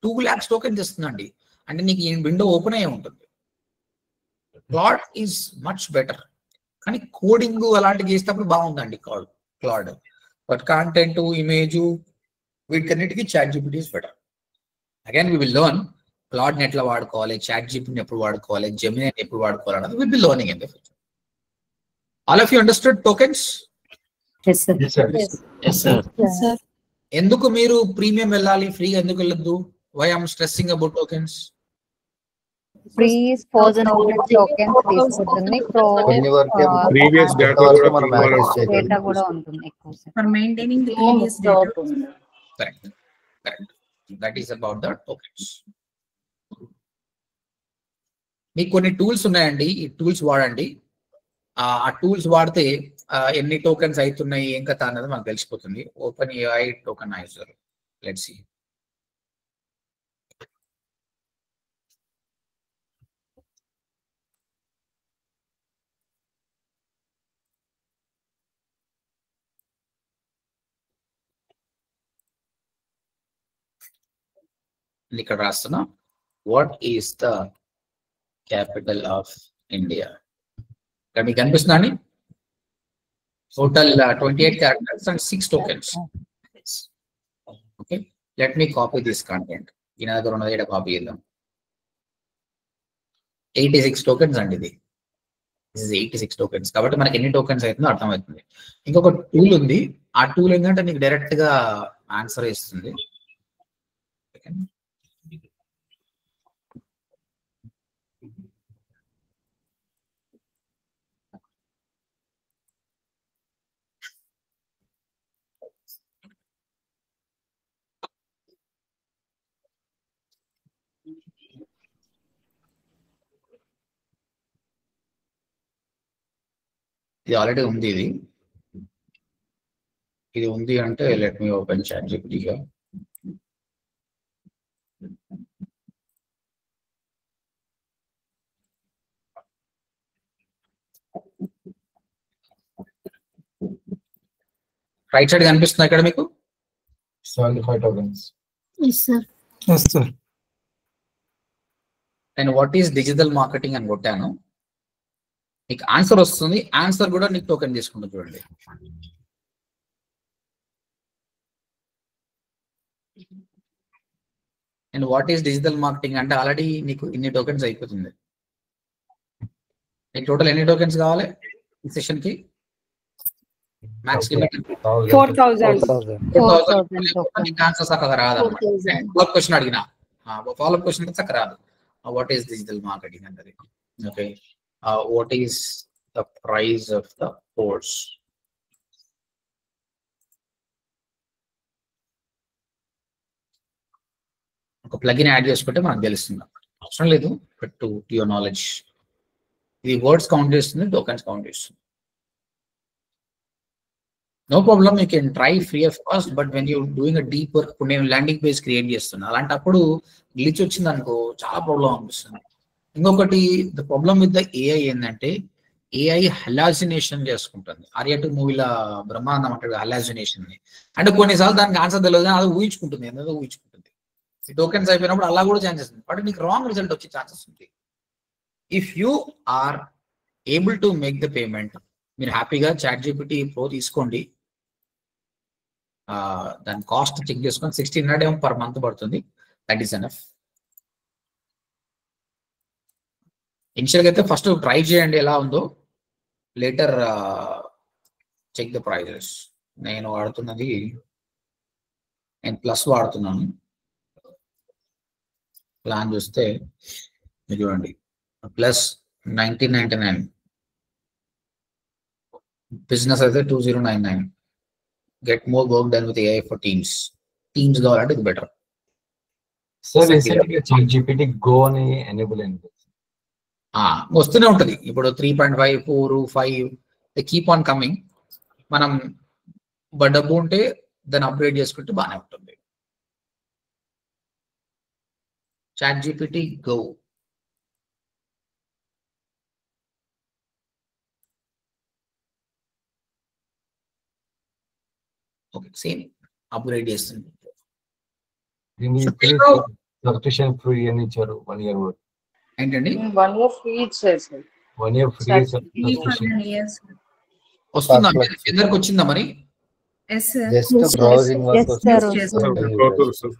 2 lakhs టోకెన్స్ ఇస్తుందండి. అంటే నీకు ఈ విండో ఓపెన్ అయ్యే ఉంటుంది. Claude is much better. కానీ కోడింగ్ అలాంటివి చేసేటప్పుడు బాగుందండి క్లాడ్. బట్ కాంటెంట్, ఇమేజ్ వీటికన్నిటికీ chat GPT is better. Again we will learn Claude ఎట్లా వాడుకోవాలి, చాట్ జీపీటీని ఎప్పుడు వాడుకోవాలి, జెమిని ఎప్పుడు వాడుకోవాలి అన్నది will be learning in the future. All of you understood tokens? Yes, sir. Yes, sir. Yes. Yes, sir. Yes, sir. ఎందుకు మీరు premium వెళ్ళాలి, ఫ్రీగా ఎందుకు వెళ్ళొద్దు? Why I'm stressing about tokens? Free 1000 tokens తీసుకుంటుంది. కొన్ని వరకు ఏమో Previous data కొంతవరకు కూడా మనం previous యాక్సెస్ చేయగలం. డేటా కూడా ఉంటుంది ఎక్కువ సేపు. For maintaining the previous data. Correct. That is about the tokens. మీకు కొన్ని టూల్స్ ఉన్నాయండి, ఈ టూల్స్ వాడండి. ఆ టూల్స్ వాడితే ఎన్ని టోకెన్స్ అవుతున్నాయి ఏం కథ అన్నది మనకు తెలిసిపోతుంది. Open AI tokenizer, let's see. ఇక్కడ రాస్తున్నా, what is the capital of India? ఇక్కడ మీకు కనిపిస్తుందా అండి? Total 28 characters and 6 tokens. Okay, let me copy this content. ఈయన దగ్గర ఉన్నది ఇక్కడ కాపీ చేద్దాం. 86 tokens అండి ఇది. This is 86 tokens. కాబట్టి మనకి ఎన్ని టోకెన్స్ అవుతుందో అర్థమవుతుంది. ఇంకొక టూల్ ఉంది, ఆ టూల్ ఏంటంటే నీకు డైరెక్ట్ గా ఆన్సర్ ఇస్తుంది. ఇది ఆల్రెడీ ఉంది. ఇది ఉంది అంటే లెట్ మీ ఓపెన్ చాట్ జీపీటీగా. రైట్ సైడ్ కనిపిస్తుంది ఇక్కడ మీకు 75 tokens. Yes, sir. Yes, sir. నేను వాట్ ఈస్ డిజిటల్ మార్కెటింగ్ అని కొట్టాను, నీకు ఆన్సర్ వస్తుంది. ఆన్సర్ కూడా నీకు టోకెన్ తీసుకుంటుంది చూడండి. And what is digital marketing అంటే ఆల్రెడీ నీకు ఇన్ని టోకెన్స్ అయిపోతుంది. నీకు టోటల్ ఎన్ని టోకెన్స్ కావాలి ఈ సెషన్ కి? Max limit 4,000. 4000 నీకు ఆన్సర్ చక్కగా రాదు. 4,000. ఫాలో క్వశ్చన్ అడిగినా ఫాలో క్వశ్చన్ చక్కగా రాదు. వాట్ ఈస్ డిజిటల్ మార్కెటింగ్ అంటే okay. What is the price of the course? ఒక ప్లగిన్ యాడ్ చేసుకుంటే మనకు తెలుస్తుంది. అవసరం లేదు, బట్ టు యువర్ నాలెడ్జ్. ఇది వర్డ్స్ కౌంట్ చేస్తుంది, టోకెన్స్ కౌంట్ చేస్తుంది. No problem, you can try free of cost. But when you doing a deep work, ఇప్పుడు నేను ల్యాండింగ్ పేజ్ క్రియేట్ చేస్తున్నా, అలాంటప్పుడు గ్లిచ్ వచ్చింది అనుకో చాలా ప్రాబ్లం అనిపిస్తుంది. ఇంకొకటి the problem with the AI ఏంటంటే ఏఐ హలాసినేషన్ చేసుకుంటుంది. ఆర్య2 మూవీలో బ్రహ్మానందం అంటాడు హలాసినేషన్ ని. అంటే కొన్నిసార్లు దానికి ఆన్సర్ తెలియదు, అది ఊహించుకుంటుంది, ఏదో ఊహించుకుంటుంది. ఈ టోకెన్స్ అయిపోయినప్పుడు అలా కూడా ఛాన్సెస్ ఉంది, బట్ నీకు రాంగ్ రిజల్ట్ వచ్చే ఛాన్సెస్ ఉంది. If you are able to make the payment, మీరు హ్యాపీగా చాట్ జీపీటీ ప్రో తీసుకోండి. దాని కాస్ట్ చెక్ చేసుకొని 1600 పర్ మంత్ పడుతుంది. That is enough. ఇనిషియల్గా అయితే ఫస్ట్ ట్రై చేయండి ఎలా ఉందో, లేటర్ చెక్ ద ప్రైజెస్. నేను వాడుతున్నది, నేను ప్లస్ వాడుతున్నాను. ప్లాన్ చూస్తే మీరు చూడండి, ప్లస్ 1999, బిజినెస్ అయితే 2099. Get more work done with AI for teams. Teams కావాలంటే ఇది బెటర్. సార్ రీసెంట్గా చాట్ జీపీటీ గో అని ఎనేబుల్ అయింది. వస్తూనే ఉంటుంది. ఇప్పుడు 3.5, 4, 5 కీప్ ఆన్ కమింగ్. మనం డబ్బు ఉంటే దాన్ని అప్గ్రేడ్ చేసుకుంటే బాగానే ఉంటుంది. Chat GPT go. Okay, same upgrade చేస్తుంది. సబ్స్క్రిప్షన్ ఫ్రీ అని ఇచ్చారు 1 year వరకు. ఏంటండి 1 year free ఇచ్చారు sir. 1 year free Sir, subscription. వస్తుందా అందరికి వచ్చిందా మరి? Yes sir. Just browsing Yes, sir.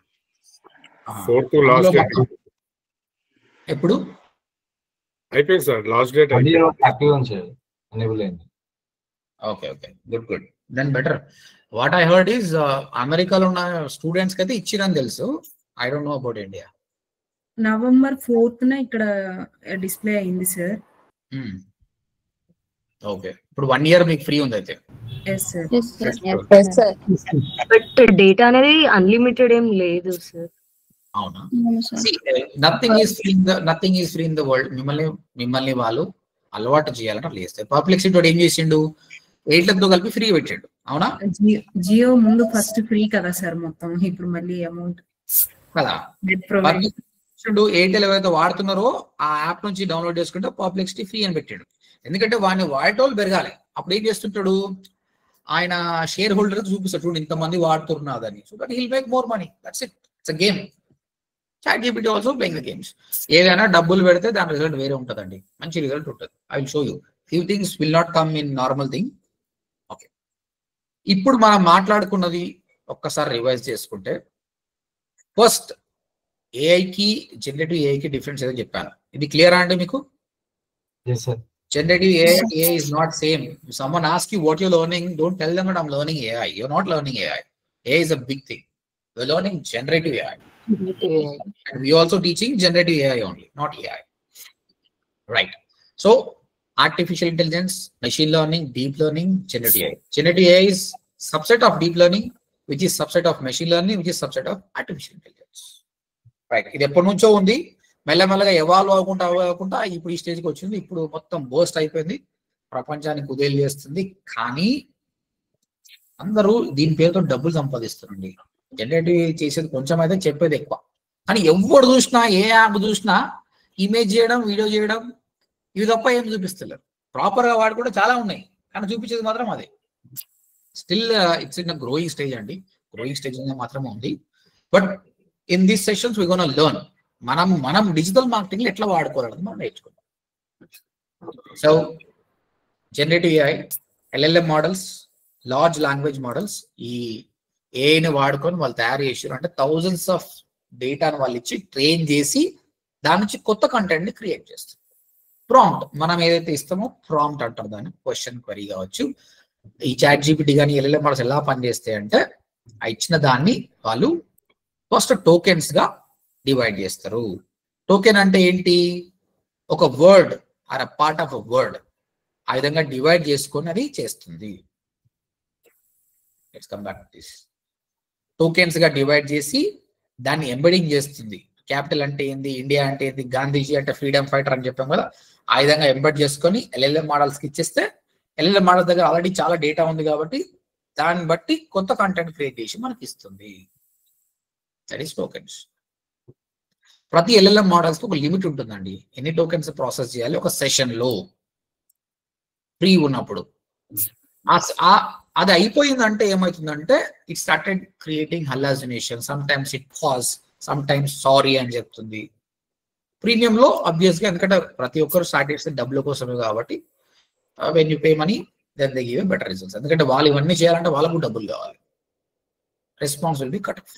Fourth to last date. ఎప్పుడు అయిపోయింది సార్, లాస్ట్ డేట్ 1 year అయిపోయింది. యాక్టివ్ ఉంచారు, ఎనేబుల్ అయింది. Okay good then better. What I heard is అమెరికాలో ఉన్న స్టూడెంట్స్ కి అయితే ఇచ్చిరని తెలుసు. I don't know about India. November 4th ఇక్కడ డిస్ప్లే అయింది సార్. ఓకే ఇప్పుడు 1 year మీకు ఫ్రీ ఉంది అయితే. Yes sir. Yes, sir. But data అనేది అన్లిమిటెడ్ ఏం లేదు సార్. అవునా? Nothing is free in the world. మిమ్మల్ని వాళ్ళు అలవాటు చేయాలని లేదు. పర్ప్లెక్సిటీ ఏం చేసిండు, 8 కలిపి ఫ్రీ పెట్టాడు. అవునా? జియో ముందు ఫస్ట్ ఫ్రీ కదా సార్ మొత్తం, ఇప్పుడు మళ్ళీ అమౌంట్ కదా. ఎయిర్టెల్ ఎవరైతే వాడుతున్నారో ఆ యాప్ నుంచి డౌన్లోడ్ చేసుకుంటే పర్ప్లెక్సిటీ ఫ్రీ అని పెట్టాడు. ఎందుకంటే వాడిని వాడేటోళ్ళు పెరగాలి. అప్పుడు ఏం చేస్తుంటాడు, ఆయన షేర్ హోల్డర్ చూపిస్తాడు, చూడండి ఇంతమంది వాడుతున్నదని. So that he'll make more money. That's it. It's a game. ChatGPT also playing the games. ఏదైనా డబ్బులు పెడితే దాని రిజల్ట్ వేరే ఉంటుందండి, మంచి రిజల్ట్ ఉంటుంది. I will show you few things will not come in normal thing. Okay, ఇప్పుడు మనం మాట్లాడుకున్నది ఒక్కసారి రివైజ్ చేసుకుంటే, ఫస్ట్ ఏఐకి జనరేటివ్ ఏఐకి డిఫరెన్స్ ఏదో చెప్పాను. ఇది క్లియరా అండి మీకు? Yes, sir. Generative AI is not same. If someone asks you what you're learning, don't tell them that I'm learning AI. You're not learning AI. AI is a big thing. We're learning generative AI. And we also teaching generative AI only, not AI. Right. So, artificial intelligence, machine learning, deep learning, generative AI. Generative AI is subset of deep learning, which is subset of machine learning, which is subset of artificial intelligence. Right. ఇది ఎప్పటి నుంచో ఉంది, మెల్లమెల్లగా evolve అవ్వకుండా ఇప్పుడు ఈ స్టేజ్కి వచ్చింది. ఇప్పుడు మొత్తం బోస్ట్ అయిపోయింది, ప్రపంచానికి కుదేలు చేస్తుంది. కానీ అందరూ దీని పేరుతో డబ్బులు సంపాదిస్తారండి. జనరేటివ్ చేసేది కొంచెం అయితే చెప్పేది ఎక్కువ. కానీ ఎవరు చూసినా, ఏ యాప్ చూసినా ఇమేజ్ చేయడం, వీడియో చేయడం, ఇవి తప్ప ఏం చూపిస్తలేరు. ప్రాపర్గా వాడు కూడా చాలా ఉన్నాయి, కానీ చూపించేది మాత్రం అదే. Still it's in growing stage అండి. గ్రోయింగ్ స్టేజ్ మాత్రమే ఉంది. But in these sessions we gonna learn మనం డిజిటల్ మార్కెటింగ్ ఎట్లా వాడుకోవాలని మనం నేర్చుకుంటాం. So generative AI, LLM models, large language models, ఈ ఏఐని వాడుకొని వాళ్ళు తయారు చేసారు. అంటే థౌజండ్స్ ఆఫ్ డేటాను వాళ్ళు ఇచ్చి ట్రైన్ చేసి దాని నుంచి కొత్త కంటెంట్ ని క్రియేట్ చేస్తారు. ప్రాంప్ట్ మనం ఏదైతే ఇస్తామో ప్రాంప్ట్ అంటారు దాన్ని. క్వశ్చన్ క్వరీ కావచ్చు. ఈ ChatGPT కానీ ఎల్ఎల్ఎం మోడల్స్ ఎలా పనిచేస్తాయి అంటే, ఆ ఇచ్చిన దాన్ని వాళ్ళు ఫస్ట్ టోకెన్స్ గా డివైడ్ చేస్తారు. టోకెన్ అంటే ఏంటి? ఒక word or a part of a word ఆ విధంగా డివైడ్ చేసుకొని అది చేస్తుంది. Let's come back to this. Tokens గా డివైడ్ చేసి దాన్ని ఎంబెడింగ్ చేస్తుంది. క్యాపిటల్ అంటే ఏంది, ఇండియా అంటే ఏంది, గాంధీజీ అంటే ఫ్రీడమ్ ఫైటర్ అని చెప్పాం కదా, ఆ విధంగా ఎంబెడ్ చేసుకొని ఎల్ఎల్ఎం మోడల్స్ కి ఇచ్చేస్తే, ఎల్ఎల్ఎం మోడల్స్ దగ్గర ఆల్రెడీ చాలా డేటా ఉంది కాబట్టి దాన్ని బట్టి కొత్త కంటెంట్ క్రియేట్ చేసి మనకి ఇస్తుంది. That is tokens. ప్రతి ఎల్ఎల్ఎం మోడల్స్ ఒక లిమిట్ ఉంటుందండి, ఎన్ని టోకెన్స్ ప్రాసెస్ చేయాలి ఒక సెషన్ లో ఫ్రీ ఉన్నప్పుడు. అది అయిపోయిందంటే ఏమవుతుందంటే, it started creating hallucination. Some times it pause, some times sorry అని చెప్తుంది. ప్రీమియంలో ఆబ్వియస్ గా, ఎందుకంటే ప్రతి ఒక్కరు స్టార్ట్ చేస్తే డబ్బుల కోసమే కాబట్టి, when you pay money then they give better results. ఎందుకంటే వాళ్ళు ఇవన్నీ చేయాలంటే వాళ్ళకు డబ్బులు కావాలి. Response will be cut off.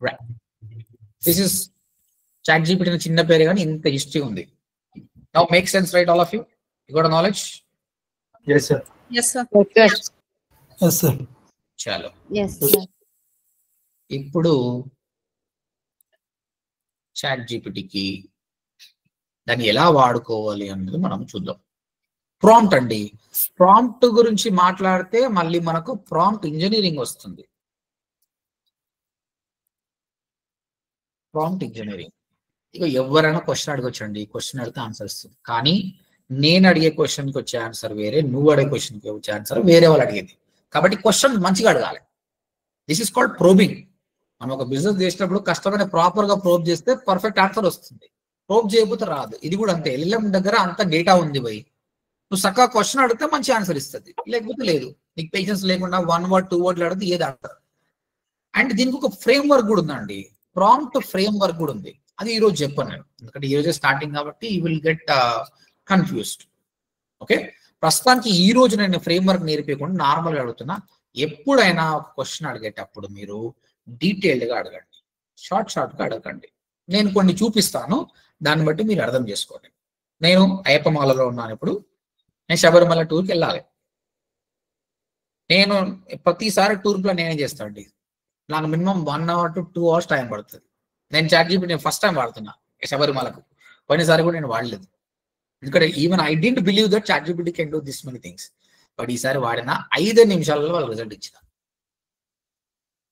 Right. This is ChatGPT అనే చిన్న పేరు కానీ ఇంత హిస్టరీ ఉంది. Now make sense, right? All of you got knowledge? Yes, sir. Yes, sir. Yes, sir. చాలు. Yes, sir. ఇప్పుడు ChatGPTకి దాన్ని ఎలా వాడుకోవాలి అనేది మనం చూద్దాం. ప్రాంప్ట్ అండి. ప్రాంప్ట్ గురించి మాట్లాడితే మళ్ళీ మనకు ప్రాంప్ట్ ఇంజనీరింగ్ వస్తుంది. ప్రాంప్ట్ ఇంజనీరింగ్ ఇక ఎవరైనా క్వశ్చన్ అడగొచ్చండి, క్వశ్చన్ అడిగితే ఆన్సర్ ఇస్తుంది. కానీ నేను అడిగే క్వశ్చన్కి వచ్చే ఆన్సర్ వేరే, నువ్వు అడిగే క్వశ్చన్కి వచ్చే ఆన్సర్ వేరే వాళ్ళు అడిగేది. కాబట్టి క్వశ్చన్ మంచిగా అడగాలి. This is called probing. మనం ఒక బిజినెస్ చేసినప్పుడు కష్టమైన ప్రాపర్ గా ప్రోబ్ చేస్తే పర్ఫెక్ట్ ఆన్సర్ వస్తుంది. ప్రోబ్ చేయకపోతే రాదు. ఇది కూడా అంతే. ఎల్ఎల్ఎం దగ్గర అంత డేటా ఉంది భయ్, నువ్వు చక్కగా క్వశ్చన్ అడిగితే మంచి ఆన్సర్ ఇస్తుంది, లేకపోతే లేదు. నీకు పేషెన్స్ లేకుండా 1 word 2 words అడిగితే ఏది ఆన్సర్. అండ్ దీనికి ఒక ఫ్రేమ్ వర్క్ కూడా ఉందండి, ప్రాంప్ట్ ఫ్రేమ్ వర్క్ కూడా ఉంది. అది ఈ రోజు చెప్పాను నేను, ఎందుకంటే ఈ రోజే స్టార్టింగ్ కాబట్టి you will get confused. Okay, ప్రస్తుతానికి ఈ రోజు నేను ఫ్రేమ్ వర్క్ నేర్పించకుండా నార్మల్గా అడుగుతున్నా. ఎప్పుడైనా ఒక క్వశ్చన్ అడిగేటప్పుడు మీరు డీటెయిల్డ్గా అడగండి, షార్ట్గా అడగండి. నేను కొన్ని చూపిస్తాను, దాన్ని బట్టి మీరు అర్థం చేసుకోండి. నేను అయ్యప్పమాలలో ఉన్నాను, ఇప్పుడు నేను శబరిమల టూర్కి వెళ్ళాలి. నేను ప్రతిసారి టూర్ ప్లాన్ నేనే చేస్తాను అండి. నాకు minimum 1 hour to 2 hours time పడుతుంది. నేను ChatGPT నేను ఫస్ట్ టైం వాడుతున్నా శబరిమలకు, పోయినసారి కూడా నేను వాడలేదు. ఎందుకంటే even I didn't believe that ChatGPT can do this many things. But ఈసారి వాడిన 5 నిమిషాలలో వాళ్ళు రిజల్ట్ ఇచ్చిన.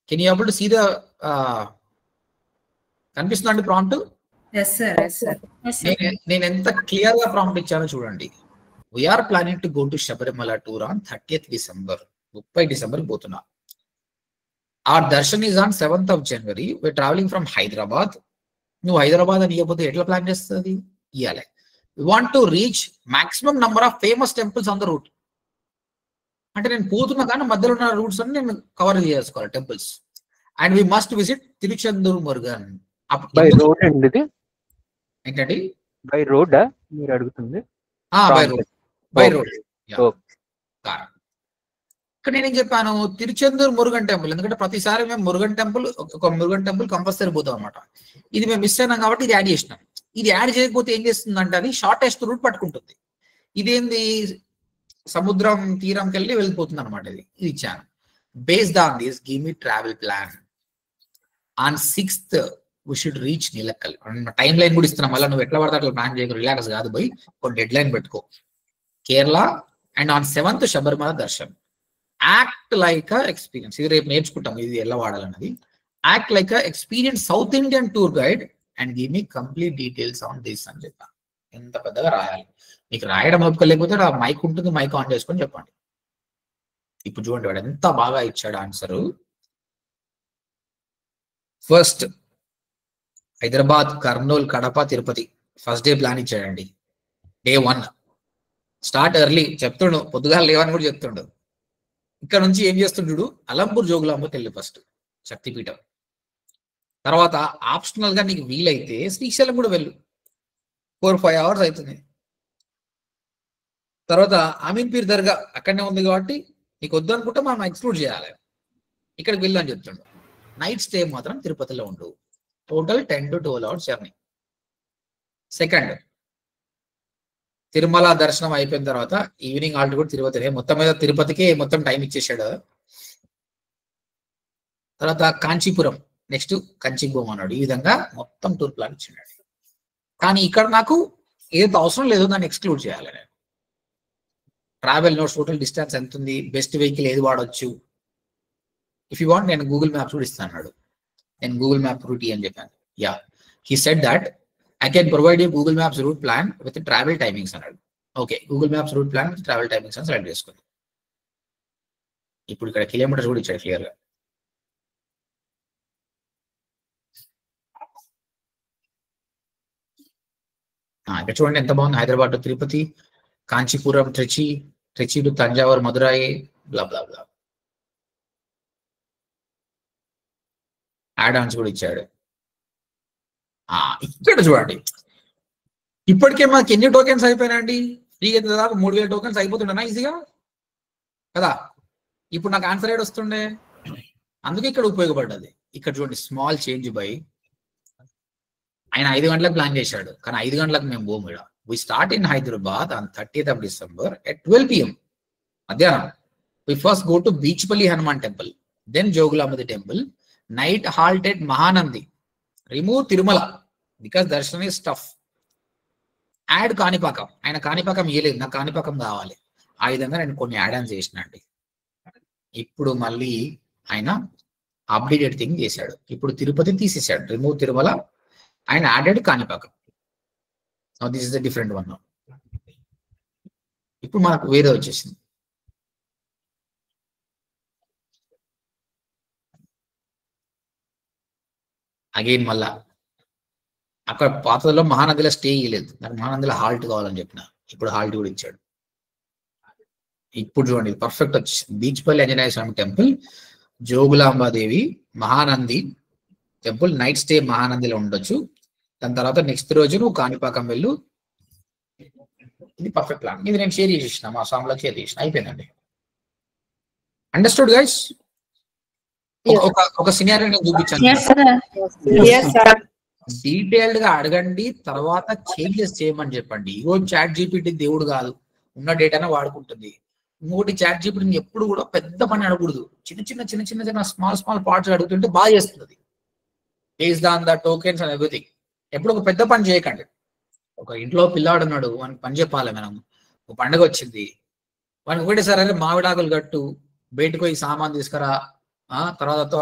Can you able to see the కనిపిస్తుందండి ప్రాంప్ట్? నేను ఎంత క్లియర్ గా ప్రాంప్ట్ ఇచ్చానో చూడండి. We're planning to go to Sabarimala tour on 30th December, 30 December పోతున్నా. Our darshan is on 7th of January. We're traveling from Hyderabad. నువ్వు హైదరాబాద్ అని ఇవ్వకపోతే ఎట్లా ప్లాన్ చేస్తుంది? ఇవ్వాలి. We want to reach maximum number of famous temples on the route. అంటే నేను పోతున్నా కానీ మధ్యలో ఉన్న రూట్స్ అన్ని నేను కవర్ చేసుకోవాలి temples. And we must visit Tiruchendur Murugan. By road అండి ఇది? ఏంటండి బై రోడ్ మీరు అడుగుతుంది? By road. ఇక్కడ నేనేం చెప్పాను, తిరుచెందూర్ మురుగన్ టెంపుల్. ఎందుకంటే ప్రతిసారి మేము మురుగన్ టెంపుల్ కంపల్సరీ పోతాం అనమాట. ఇది మేము మిస్ అయినాం కాబట్టి ఇది యాడ్ చేసినాం. ఇది యాడ్ చేయకపోతే ఏం చేస్తుందంటే అది షార్టెస్ట్ రూట్ పట్టుకుంటుంది. ఇదేంది, సముద్రం తీరంకి వెళ్ళి వెళ్ళిపోతుంది అనమాట. ఇది ఇచ్చాను. Based on this give me travel plan. On 6th we should reach Nilakkal. Time line కూడా ఇస్తున్నాం. మళ్ళీ నువ్వు ఎట్లా పడితే అట్లా ప్లాన్ చేయకు, రిలాక్స్ కాదు పోయి కొన్ని డెడ్ లైన్ పెట్టుకో. Kerala and on 7th Sabarimala darshan. Act like experience. ఇది రేపు నేర్చుకుంటాం ఇది ఎలా వాడాలన్నది. Act like experience south Indian tour guide and give me complete details on this అని చెప్పా. ఎంత పెద్దగా రాయాలి. మీకు రాయడం ఓపిక లేకపోతే మైక్ ఉంటుంది, మైక్ ఆన్ చేసుకొని చెప్పండి. ఇప్పుడు చూడండి వాడు ఎంత బాగా ఇచ్చాడు answer. First Hyderabad, Kurnool, Kadapa, Tirupati. First day plan ఇచ్చాడండి. Day 1 స్టార్ట్ ఎర్లీ చెప్తుండు, పొద్దుగా లేవని కూడా చెప్తుండు. ఇక్కడ నుంచి ఏం చేస్తుండు, అలంపూర్ జోగులాంబ తెల్లి ఫస్ట్ శక్తిపీఠం. తర్వాత ఆప్షనల్ గా నీకు వీలైతే శ్రీశైలం కూడా వెళ్ళు, 4-5 hours అవుతుంది. తర్వాత అమీన్పీర్ దర్గా అక్కడనే ఉంది కాబట్టి నీకు వద్దు అనుకుంటే మనం ఎక్స్క్లూడ్ చేయాలి. ఇక్కడికి వెళ్ళు అని చెప్తుండు. నైట్ స్టే మాత్రం తిరుపతిలో ఉండు. Total 10 to 12 hours journey. Second Tirumala దర్శనం అయిపోయిన తర్వాత ఈవినింగ్ ఆల్ట్ కూడా తిరుపతినే. మొత్తం మీద తిరుపతికి మొత్తం టైం ఇచ్చేసాడు. తర్వాత కాంచీపురం, నెక్స్ట్ కంచికి అన్నాడు. ఈ విధంగా మొత్తం టూర్ ప్లాన్ ఇచ్చాడు. కానీ ఇక్కడ నాకు ఏదైతే అవసరం లేదో దాన్ని ఎక్స్క్లూడ్ చేయాలి నేను. ట్రావెల్ నోట్స్, టోటల్ డిస్టెన్స్ ఎంత ఉంది, బెస్ట్ వెహికల్ ఏది వాడచ్చు. ఇఫ్ యూ వాంట్ నేను గూగుల్ మ్యాప్స్ కూడా ఇస్తాను అన్నాడు. నేను గూగుల్ మ్యాప్ రూట్ అని చెప్పాను. Yeah, he said that I can provide you Google Maps route plan with the travel timings అన్నాడు. Okay, Google maps route plan with travel timings అని select చేసుకుంది. ఇప్పుడు ఇక్కడ కిలోమీటర్స్ కూడా ఇచ్చాడు క్లియర్ గా. ఇక్కడ చూడండి ఎంత బాగుంది. Hyderabad to Tirupati, Kanchipuram, Trichy to Thanjavur, Madurai, blah blah blah. Add ons కూడా ఇచ్చాడు. ఇక్కడ చూడండి, ఇప్పటికే మాకు ఎన్ని టోకెన్స్ అయిపోయినాయండి? ఫ్రీగా దాకా 3000 టోకెన్స్ అయిపోతుండేనా ఈజీగా కదా. ఇప్పుడు నాకు ఆన్సర్ ఏడు వస్తుండే, అందుకే ఇక్కడ ఉపయోగపడ్డది. ఇక్కడ చూడండి, స్మాల్ చేంజ్ బై. ఆయన 5 గంటలకు ప్లాన్ చేశాడు, కానీ 5 గంటలకు మేము పోము. ఇక్కడ we start in Hyderabad on 30th December at 12 PM మధ్యాహ్నం. We first go to Beechupally Hanuman temple, then Jogulamba temple, night halt at Mahanandi, remove Tirumala because darshanam is tough, add Kanipakam. ఆయన కాణిపాకం ఇవ్వలేదు, నాకు కాణిపాకం కావాలి. ఆ విధంగా నేను కొన్ని యాడ్ ఆన్స్ చేసిన అండి. ఇప్పుడు మళ్ళీ ఆయన అప్డేటెడ్ థింగ్ చేశాడు. ఇప్పుడు తిరుపతి తీసేశాడు, remove Tirumala and added Kanipakam. This is the different one. ఇప్పుడు మనకు వేరే వచ్చేసింది. అగైన్ మళ్ళా అక్కడ పాతలో మహానదిలో స్టే ఇవ్వలేదు, నాకు మహానదిలో హాల్ట్ కావాలని చెప్పిన. ఇప్పుడు హాల్ట్ కూడా ఇచ్చాడు. ఇప్పుడు చూడండి పర్ఫెక్ట్ వచ్చేసింది. Beechpally Anjaneya Swamy temple, Jogulambadevi, Mahanandi temple, night stay మహానందిలో ఉండొచ్చు. దాని తర్వాత నెక్స్ట్ రోజు నువ్వు కాణిపాకం వెళ్ళు. ఇది పర్ఫెక్ట్ ప్లాన్. ఇది నేను షేర్ చేసిన మా సామ్లో షేర్ చేసిన, అయిపోయిందండి. Understood guys? ఒక సినారియో నేను చూపించాను, డీటెయిల్డ్ గా అడగండి, తర్వాత చేంజెస్ చేయమని చెప్పండి. ఇగో చాట్ జీపీటీ దేవుడు కాదు, ఉన్న డేటానే వాడుకుంటుంది. ఇంకోటి చాట్ జీపీటీని ఎప్పుడు కూడా పెద్ద పని అడగకూడదు, చిన్న స్మాల్ పార్ట్స్ అడుగుతుంటే బాగా చేస్తుంది. Based on the tokens and everything. ఎప్పుడు ఒక పెద్ద పని చేయకండి. ఒక ఇంట్లో పిల్లాడు ఉన్నాడు, వానికి పని చెప్పాలి మనం. ఒక పండుగ వచ్చింది, వానికి ఒకటి సరే మామిడాకులు కట్టు, బయటకు పోయి సామాన్ తీసుకురా, తర్వాత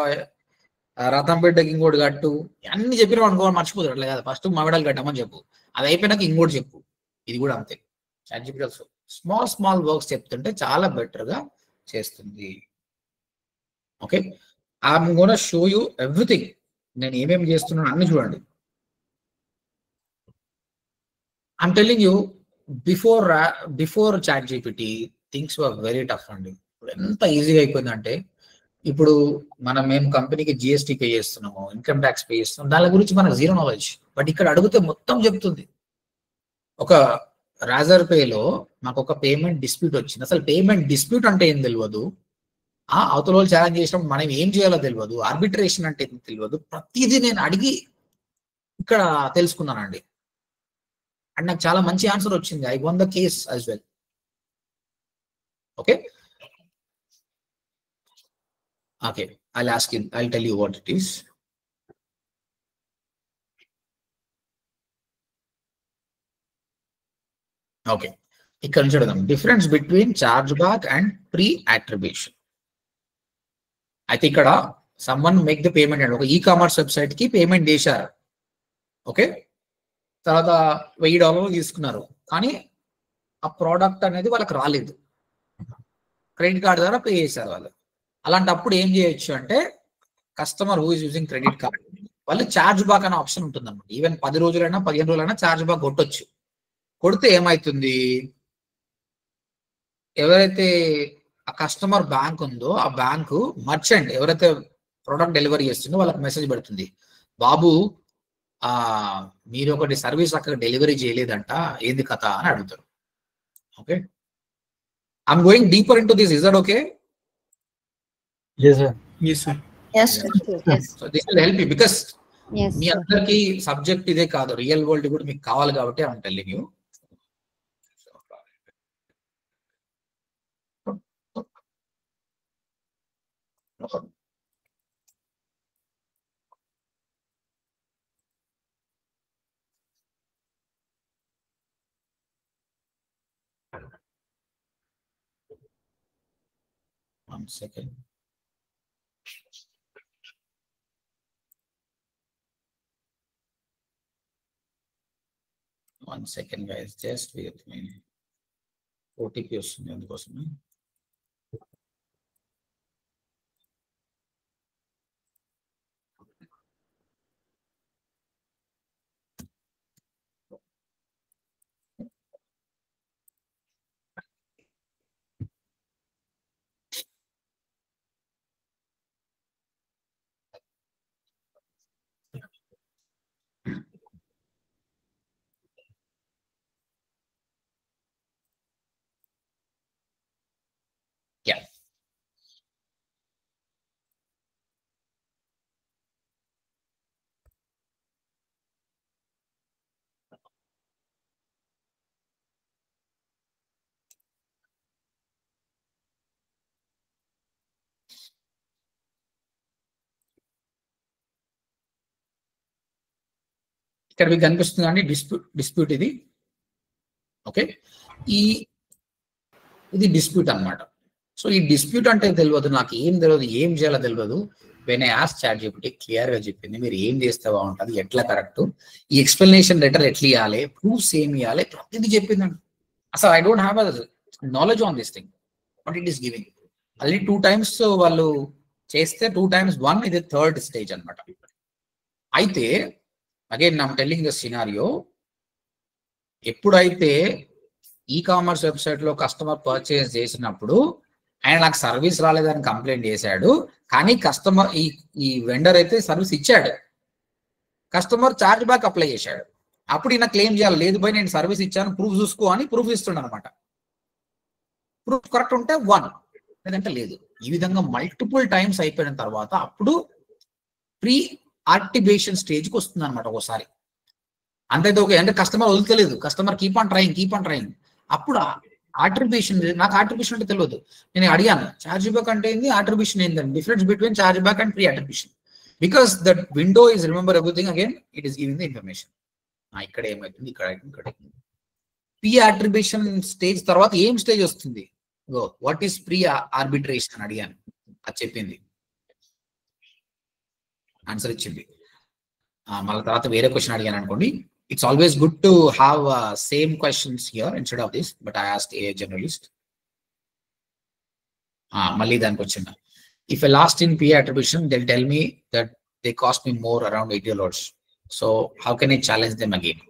రథం బిడ్డకి ఇంకోటి కట్టు, అన్ని చెప్పిన వాడు మర్చిపోతాడు. అట్లా కదా, ఫస్ట్ మామిడాలు కట్టమని చెప్పు, అది అయిపోయినాక ఇంకోటి చెప్పు. ఇది కూడా అంతే. చాట్ జీపీటీ స్మాల్ వర్క్స్ చెప్తుంటే చాలా బెటర్ గా చేస్తుంది. Okay, I'm gonna show you everything. నేను ఏమేమి చేస్తున్నాను అన్ని చూడండి. I'm telling you, before chat GPT things were very tough అండి. ఇప్పుడు ఎంత ఈజీగా అయిపోయిందంటే, ఇప్పుడు మనం మేము కంపెనీకి జిఎస్టీ పే చేస్తున్నాము, ఇన్కమ్ ట్యాక్స్ పే చేస్తున్నాం, దాని గురించి మనకు జీరో నాలెడ్జ్. బట్ ఇక్కడ అడిగితే మొత్తం చెప్తుంది. ఒక రాజర్ పేలో మాకు ఒక పేమెంట్ డిస్ప్యూట్ వచ్చింది. అసలు పేమెంట్ డిస్ప్యూట్ అంటే ఏం తెలియదు, అవతల వాళ్ళు ఛాలెంజ్ చేసినప్పుడు మనం ఏం చేయాలో తెలియదు, ఆర్బిట్రేషన్ అంటే ఏం తెలియదు. ప్రతిదీ నేను అడిగి ఇక్కడ తెలుసుకున్నానండి. అండ్ నాకు చాలా మంచి ఆన్సర్ వచ్చింది. I one the case as well. Okay, okay, I'll tell you what it is. Okay, ఇక్కడ నుంచి చూద్దాం. Difference between charge back and pre attribution. అయితే ఇక్కడ సమ్వన్ మేక్ ద పేమెంట్ అండి. ఒక ఈ-కామర్స్ వెబ్సైట్ కి పేమెంట్ చేశారు. ఓకే, తర్వాత $1000 తీసుకున్నారు, కానీ ఆ ప్రోడక్ట్ అనేది వాళ్ళకి రాలేదు, క్రెడిట్ కార్డ్ ద్వారా పే చేశారు వాళ్ళు. అలాంటప్పుడు ఏం చేయొచ్చు అంటే, customer who is using credit card వాళ్ళు చార్జ్ బ్యాక్ అనే ఆప్షన్ ఉంటుంది అనమాట. ఈవెన్ 10 రోజులైనా 15 రోజులైనా చార్జ్ బ్యాక్ కొట్టొచ్చు. కొడితే ఏమవుతుంది, ఎవరైతే ఆ కస్టమర్ బ్యాంక్ ఉందో ఆ బ్యాంకు మర్చెంట్ ఎవరైతే ప్రోడక్ట్ డెలివరీ చేస్తుందో వాళ్ళకి మెసేజ్ పెడుతుంది, బాబు మీరు ఒకటి సర్వీస్ అక్కడ డెలివరీ చేయలేదంట, ఏంది కథ అని అడుగుతారు. Okay, I'm going deeper in to this. Is that okay? Yes, sir. Yes, sir. So this will help you because మీ అందరికి సబ్జెక్ట్ ఇదే కాదు, రియల్ వరల్డ్ కూడా మీకు కావాలి కాబట్టి I'm telling you. One second. One second, guys. Just wait with me. OTP వస్తుంది అందుకోసమే. Yeah. ఇక్కడ మీకు కనిపిస్తుంది అండి డిస్ప్యూట్ ఇది. ఓకే, ఇది డిస్ప్యూట్ అన్నమాట. సో ఈ డిస్ప్యూట్ అంటే తెలియదు, నాకు ఏం తెలియదు, ఏం చేయాలో తెలియదు. When I ask chat GPT clear గా చెప్పింది, మీరు ఏం చేస్తే బాగుంటుంది, ఎట్లా కరెక్ట్, ఈ ఎక్స్ప్లెనేషన్ లెటర్ ఎట్లా ఇవ్వాలి, ప్రూఫ్స్ ఏమి ఇవ్వాలి, ప్రతిదీ చెప్పిందండి. అసలు I don't have knowledge on this thing, but it is giving. Already 2 times వాళ్ళు చేస్తే 2 times 1 ఇది 3rd స్టేజ్ అనమాట. అయితే again I'm telling the scenario, ఎప్పుడైతే ఈ-కామర్స్ వెబ్సైట్ లో కస్టమర్ పర్చేస్ చేసినప్పుడు ఆయన నాకు సర్వీస్ రాలేదని కంప్లైంట్ చేశాడు, కానీ కస్టమర్ ఈ వెండర్ అయితే సర్వీస్ ఇచ్చాడు, కస్టమర్ ఛార్జ్ బ్యాక్ అప్లై చేశాడు. అప్పుడు ఈయన క్లెయిమ్ చేయాలి, లేదు పోయి నేను సర్వీస్ ఇచ్చాను ప్రూఫ్ చూసుకో అని ప్రూఫ్ ఇస్తుండ అనమాట. ప్రూఫ్ కరెక్ట్ ఉంటే 1, లేదంటే లేదు. ఈ విధంగా మల్టిపుల్ టైమ్స్ అయిపోయిన తర్వాత అప్పుడు ప్రీ యాక్టివేషన్ స్టేజ్కి వస్తుంది అనమాట ఒకసారి. అంతైతే ఓకే అంటే కస్టమర్ వదులుతలేదు, కస్టమర్ కీప్ ఆన్ ట్రయింగ్. అప్పుడు ఆట్రిబ్యూషన్, నాకు ఆట్రిబ్యూషన్ అంటే తెలియదు. నేను అడిగాను ఛార్జ్ బ్యాక్ అంటే ఏంది, ఆట్రిబ్యూషన్ ఏంటంటే difference between charge back and pre attribution. Because that window is remember everything again, it is giving the information. ఇక్కడ ఏమవుతుంది, ఇక్కడ ప్రీ ఆట్రిబ్యూషన్ స్టేజ్ తర్వాత ఏం స్టేజ్ వస్తుంది, వాట్ ఈస్ ప్రీ ఆర్బిట్రేషన్ అని అడిగాను, అది చెప్పింది, ఆన్సర్ ఇచ్చింది. మళ్ళీ తర్వాత వేరే క్వశ్చన్ అడిగాను అనుకోండి, it's always good to have same questions here instead of this, but I asked A journalist. మళ్ళీ దానికి వచ్చింది, if I last in pre attribution they tell me that they cost me more around $80. So how can I challenge them again?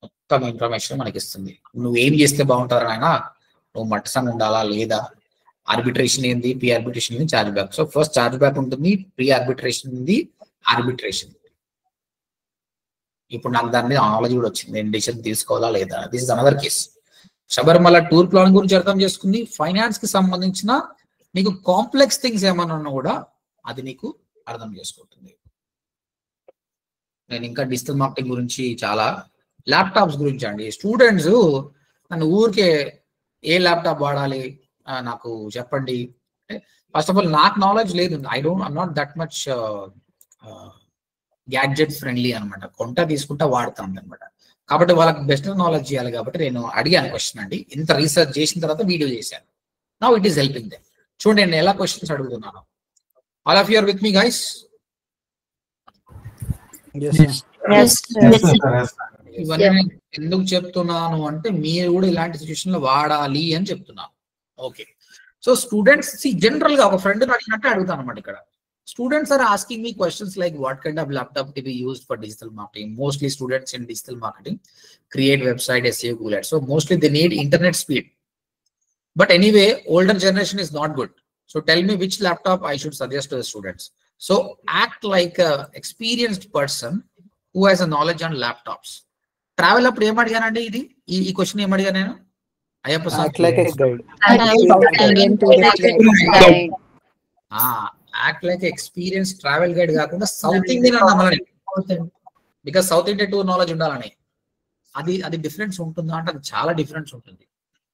మొత్తం information మనకి ఇస్తుంది. నువ్వేం చేస్తే బాగుంటారు ఆయన, నువ్వు మట్టసంగా ఉండాలా లేదా, ఆర్బిట్రేషన్ ఏంది, ప్రీ ఆర్బిట్రేషన్ ఏంది, charge back. So first charge back ఉంటుంది, ప్రీ ఆర్బిట్రేషన్ ఉంది, ఆర్బిట్రేషన్. ఇప్పుడు నాకు దాని మీద నాలెడ్జ్ కూడా వచ్చింది, నేను డిసిషన్ తీసుకోవాలా లేదా. This is another case. Sabarimala tour plan గురించి అర్థం చేసుకుంది, ఫైనాన్స్ కి సంబంధించిన నీకు కాంప్లెక్స్ థింగ్స్ ఏమన్నా ఉన్నా కూడా అది నీకు అర్థం చేసుకుంటుంది. నేను ఇంకా డిజిటల్ మార్కెటింగ్ గురించి చాలా, ల్యాప్టాప్స్ గురించి అండి, స్టూడెంట్స్ నన్ను ఊరికే ఏ ల్యాప్టాప్ వాడాలి నాకు చెప్పండి. ఫస్ట్ ఆఫ్ ఆల్ నాకు నాలెడ్జ్ లేదు, I'm not that much gadget friendly అనమాట, కొంట తీసుకుంటా వాడతాను అనమాట. కాబట్టి వాళ్ళకి బెస్ట్ నాలెడ్జ్ చేయాలి కాబట్టి నేను అడిగాను క్వశ్చన్ అండి, ఇంత రీసెర్చ్ చేసిన తర్వాత వీడియో చేశాను. Now it is helping them. చూడండి నేను ఎలా క్వశ్చన్స్ అడుగుతున్నాను. All of you are with me guys? ఇవన్నీ నేను ఎందుకు చెప్తున్నాను అంటే మీరు కూడా ఇలాంటి సిచ్యువేషన్ లో వాడాలి అని చెప్తున్నాను. ఓకే, సో స్టూడెంట్స్ జనరల్ గా ఒక ఫ్రెండ్ అడిగినట్టే అడుగుతాను అనమాట. ఇక్కడ students are asking me questions like what kind of laptop to be used for digital marketing. Mostly students in digital marketing create website, SEO, Google Ads. So mostly they need internet speed. But anyway, older generation is not good. So tell me which laptop I should suggest to the students. So act like a experienced person who has a knowledge on laptops. Travel అప్పుడు ఏం అడిగానండి, ఇది ఈ question ఏం అడిగా నేను, Ayyappa Act like a guide. Act like experience travel guide కాకుండా south Indian అన్నామని, because south India tour knowledge ఉండాలని. అది డిఫరెన్స్ ఉంటుందా అంటే అది చాలా డిఫరెన్స్ ఉంటుంది.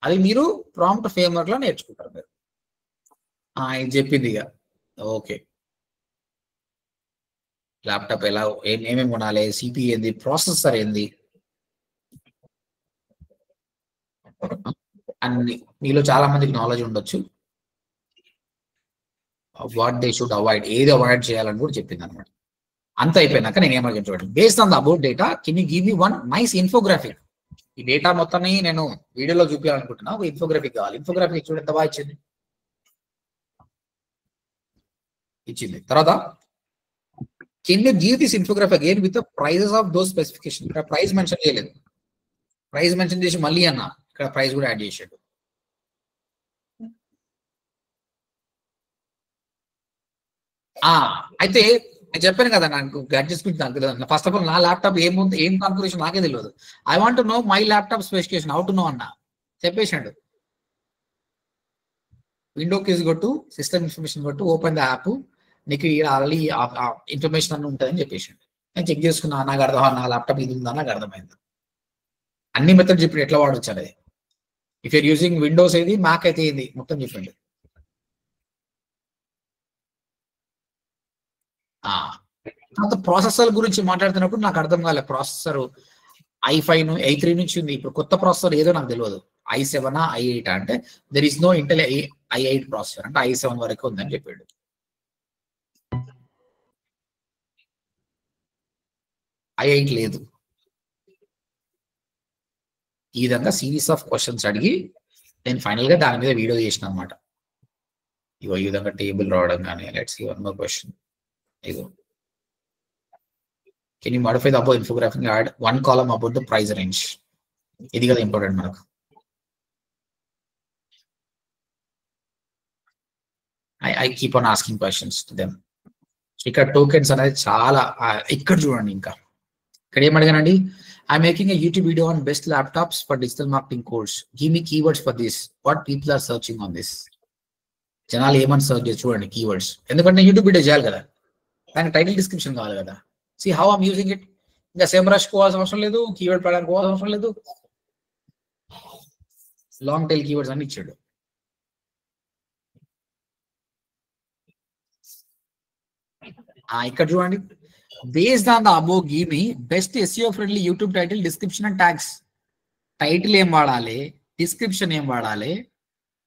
అది మీరు ప్రాంప్ట్ ఫ్రేమ్వర్క్ లో నేర్చుకుంటారు మీరు. ఇది చెప్పింది ఇక. ఓకే, ల్యాప్టాప్ ఎలా ఏమేమి కొనాలి, సిపి ఏంది, ప్రాసెసర్ ఏంది, అన్ని మీలో చాలా మందికి నాలెడ్జ్ ఉండొచ్చు. వాట్ దే షుడ్ అవాయిడ్, ఏది అవాయిడ్ చేయాలని కూడా చెప్పింది అనమాట. అంత అయిపోయినాక నేను ఏమడిగాను చూడండి, based on the about data can you give me one nice infographic. ఈ డేటా మొత్తాన్ని నేను వీడియోలో చూపించాలనుకుంటున్నా, ఒక ఇన్ఫోగ్రాఫిక్ కావాలి. ఇన్ఫోగ్రాఫిక్ చూడండి ఎంత బాగా ఇచ్చింది. తర్వాత can you give this infographic again with the prices of those specification. ఇక్కడ ప్రైస్ మెన్షన్ చేయలేదు, ప్రైస్ మెన్షన్ చేసి మళ్ళీ అన్న ఇక్కడ ప్రైస్ కూడా యాడ్ చేసాడు. అయితే నేను చెప్పాను కదా నాకు గ్యాడ్జెట్స్ గురించి నాకు తెలియదు. ఫస్ట్ ఆఫ్ ఆల్ నా ల్యాప్టాప్ ఏం కాన్ఫిగరేషన్ నాకే తెలియదు. I want to know my laptop specification, how to know అన్న చెప్పేసాడు. విండో కీస్ కొట్టు, సిస్టమ్ ఇన్ఫర్మేషన్ కొట్టు, ఓపెన్ ద యాప్, నీకు ఆల్రెడీ ఇన్ఫర్మేషన్ అన్నీ ఉంటుందని చెప్పేసాడు. నేను చెక్ చేసుకున్నా, నాకు అర్థం, నా ల్యాప్టాప్ ఇది ఉందా నాకు అర్థమైంది. అన్ని మెథడ్స్ చెప్పి ఎట్లా వాడొచ్చు అనేది. ఇఫ్ యూర్ యూజింగ్ విండోస్ ఏది, మ్యాక్ అయితే ఏంది మొత్తం చెప్పండి. తర్వాత ప్రాసెసర్ గురించి మాట్లాడుతున్నప్పుడు నాకు అర్థం కాలే, ప్రాసెసర్ i5 i3 నుంచి ఉంది. ఇప్పుడు కొత్త ప్రాసెసర్ ఏదో నాకు తెలియదు, i7 i8 అంటే there is no Intel i8 processor, అంటే i7 వరకు ఉందని చెప్పాడు. i8 లేదు. ఈ విధంగా సిరీస్ ఆఫ్ క్వశ్చన్స్ అడిగి నేను ఫైనల్ గా దాని మీద వీడియో చేసిన అనమాట. ఇగో ఈ విధంగా టేబుల్ రావడం కానీ. Let's see one more question. ఇగో can you modify the above infographic, add one column about the price range. ఇది కదా ఇంపార్టెంట్ మనకు. I keep on asking questions to them. ఇక్కడ టోకెన్స్ అనేది చాలా ఇక్కడ చూడండి. ఇంకా ఇక్కడ ఏమడిగానండి, I making a YouTube video on best laptops for digital marketing course, give me keywords for this, what people are searching on this. జనాలు ఏమని సర్చ్ చేసి చూడండి కీవర్డ్స్, ఎందుకంటే యూట్యూబ్ వీడియో చేయాలి కదా, దానికి టైటిల్ డిస్క్రిప్షన్ కావాలి కదా. See how I'm using it. ఇంకా సేమ్ రష్ పోవాల్సిన అవసరం లేదు, కీవర్డ్ పడడానికి పోవాల్సిన అవసరం లేదు, లాంగ్ టైల్ కీవర్డ్స్ అన్ని ఇచ్చాడు. ఇక్కడ చూడండి, based on the above give me best SEO friendly YouTube title, description and tags. Title ఏం వాడాలి, డిస్క్రిప్షన్ ఏం వాడాలి,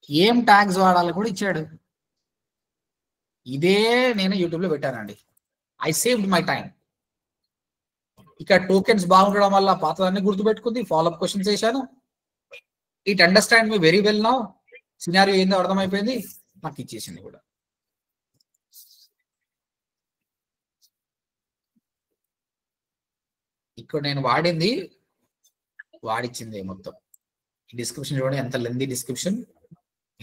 ఏం ట్యాగ్స్ వాడాలి కూడా ఇచ్చాడు. ఇదే నేను యూట్యూబ్ లో పెట్టానండి. I saved my time. ఇక్కడ టోకెన్స్ బాగుండడం వల్ల పాతదాన్ని గుర్తుపెట్టుకుంది, ఫాలోఅప్ క్వశ్చన్స్ వేసాను. It understand me very well now. Scenario ఏందో అర్థమైపోయింది, నాకు ఇచ్చేసింది కూడా. ఇక్కడ నేను వాడిచ్చింది మొత్తం. ఈ డిస్క్రిప్షన్ చూడండి ఎంత లెందీ డిస్క్రిప్షన్.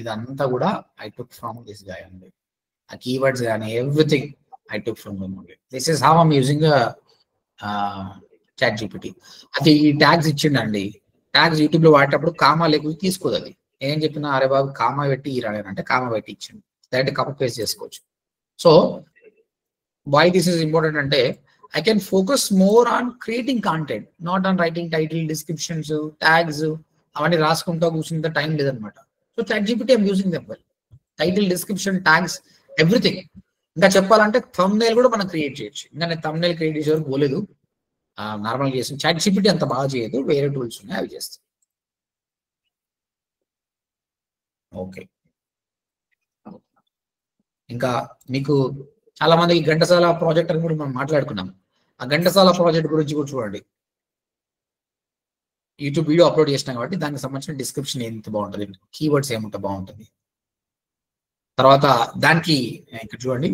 ఇదంతా కూడా I took from this guy అండి. ఆ కీవర్డ్స్ కానీ everything I took from him only. This is how I'm using ChatGPT. అది ఈ ట్యాగ్స్ ఇచ్చిండండి. ట్యాగ్స్ యూట్యూబ్ లో వాడేటప్పుడు కామా లేకపోతే తీసుకోదు అది. ఏం చెప్పినా అరే బాబు కామా పెట్టి అంటే కామా పెట్టి ఇచ్చింది, డైరెక్ట్ కాపీ పేస్ట్ చేసుకోవచ్చు. So why this is important అంటే I can focus more on creating content, not on writing title, descriptions, tags. అవన్నీ రాసుకుంటా కూర్చుంటే టైం లేదనమాట. So ChatGPT I'm using them well. Title, description, tags, everything. ఇంకా చెప్పాలంటే thumbnail కూడా మనం క్రియేట్ చేయొచ్చు. ఇంకా నేను థంబ్నెయిల్ క్రియేట్ చేసే వరకు పోలేదు, నార్మల్గా చేస్తాను. ChatGPT అంత బాగా చేయదు, వేరే టూల్స్ ఉన్నాయి అవి చేస్తాను. ఓకే, ఇంకా మీకు చాలా మందికి ఘంటసాల ప్రాజెక్ట్ అని కూడా మనం మాట్లాడుకున్నాం. ఆ ఘంటసాల ప్రాజెక్ట్ గురించి కూడా చూడండి. యూట్యూబ్ వీడియో అప్లోడ్ చేసినాం కాబట్టి దానికి సంబంధించిన డిస్క్రిప్షన్ ఎంత బాగుంటుంది, కీవర్డ్స్ ఏముంటే బాగుంటుంది. తర్వాత దానికి ఇక్కడ చూడండి,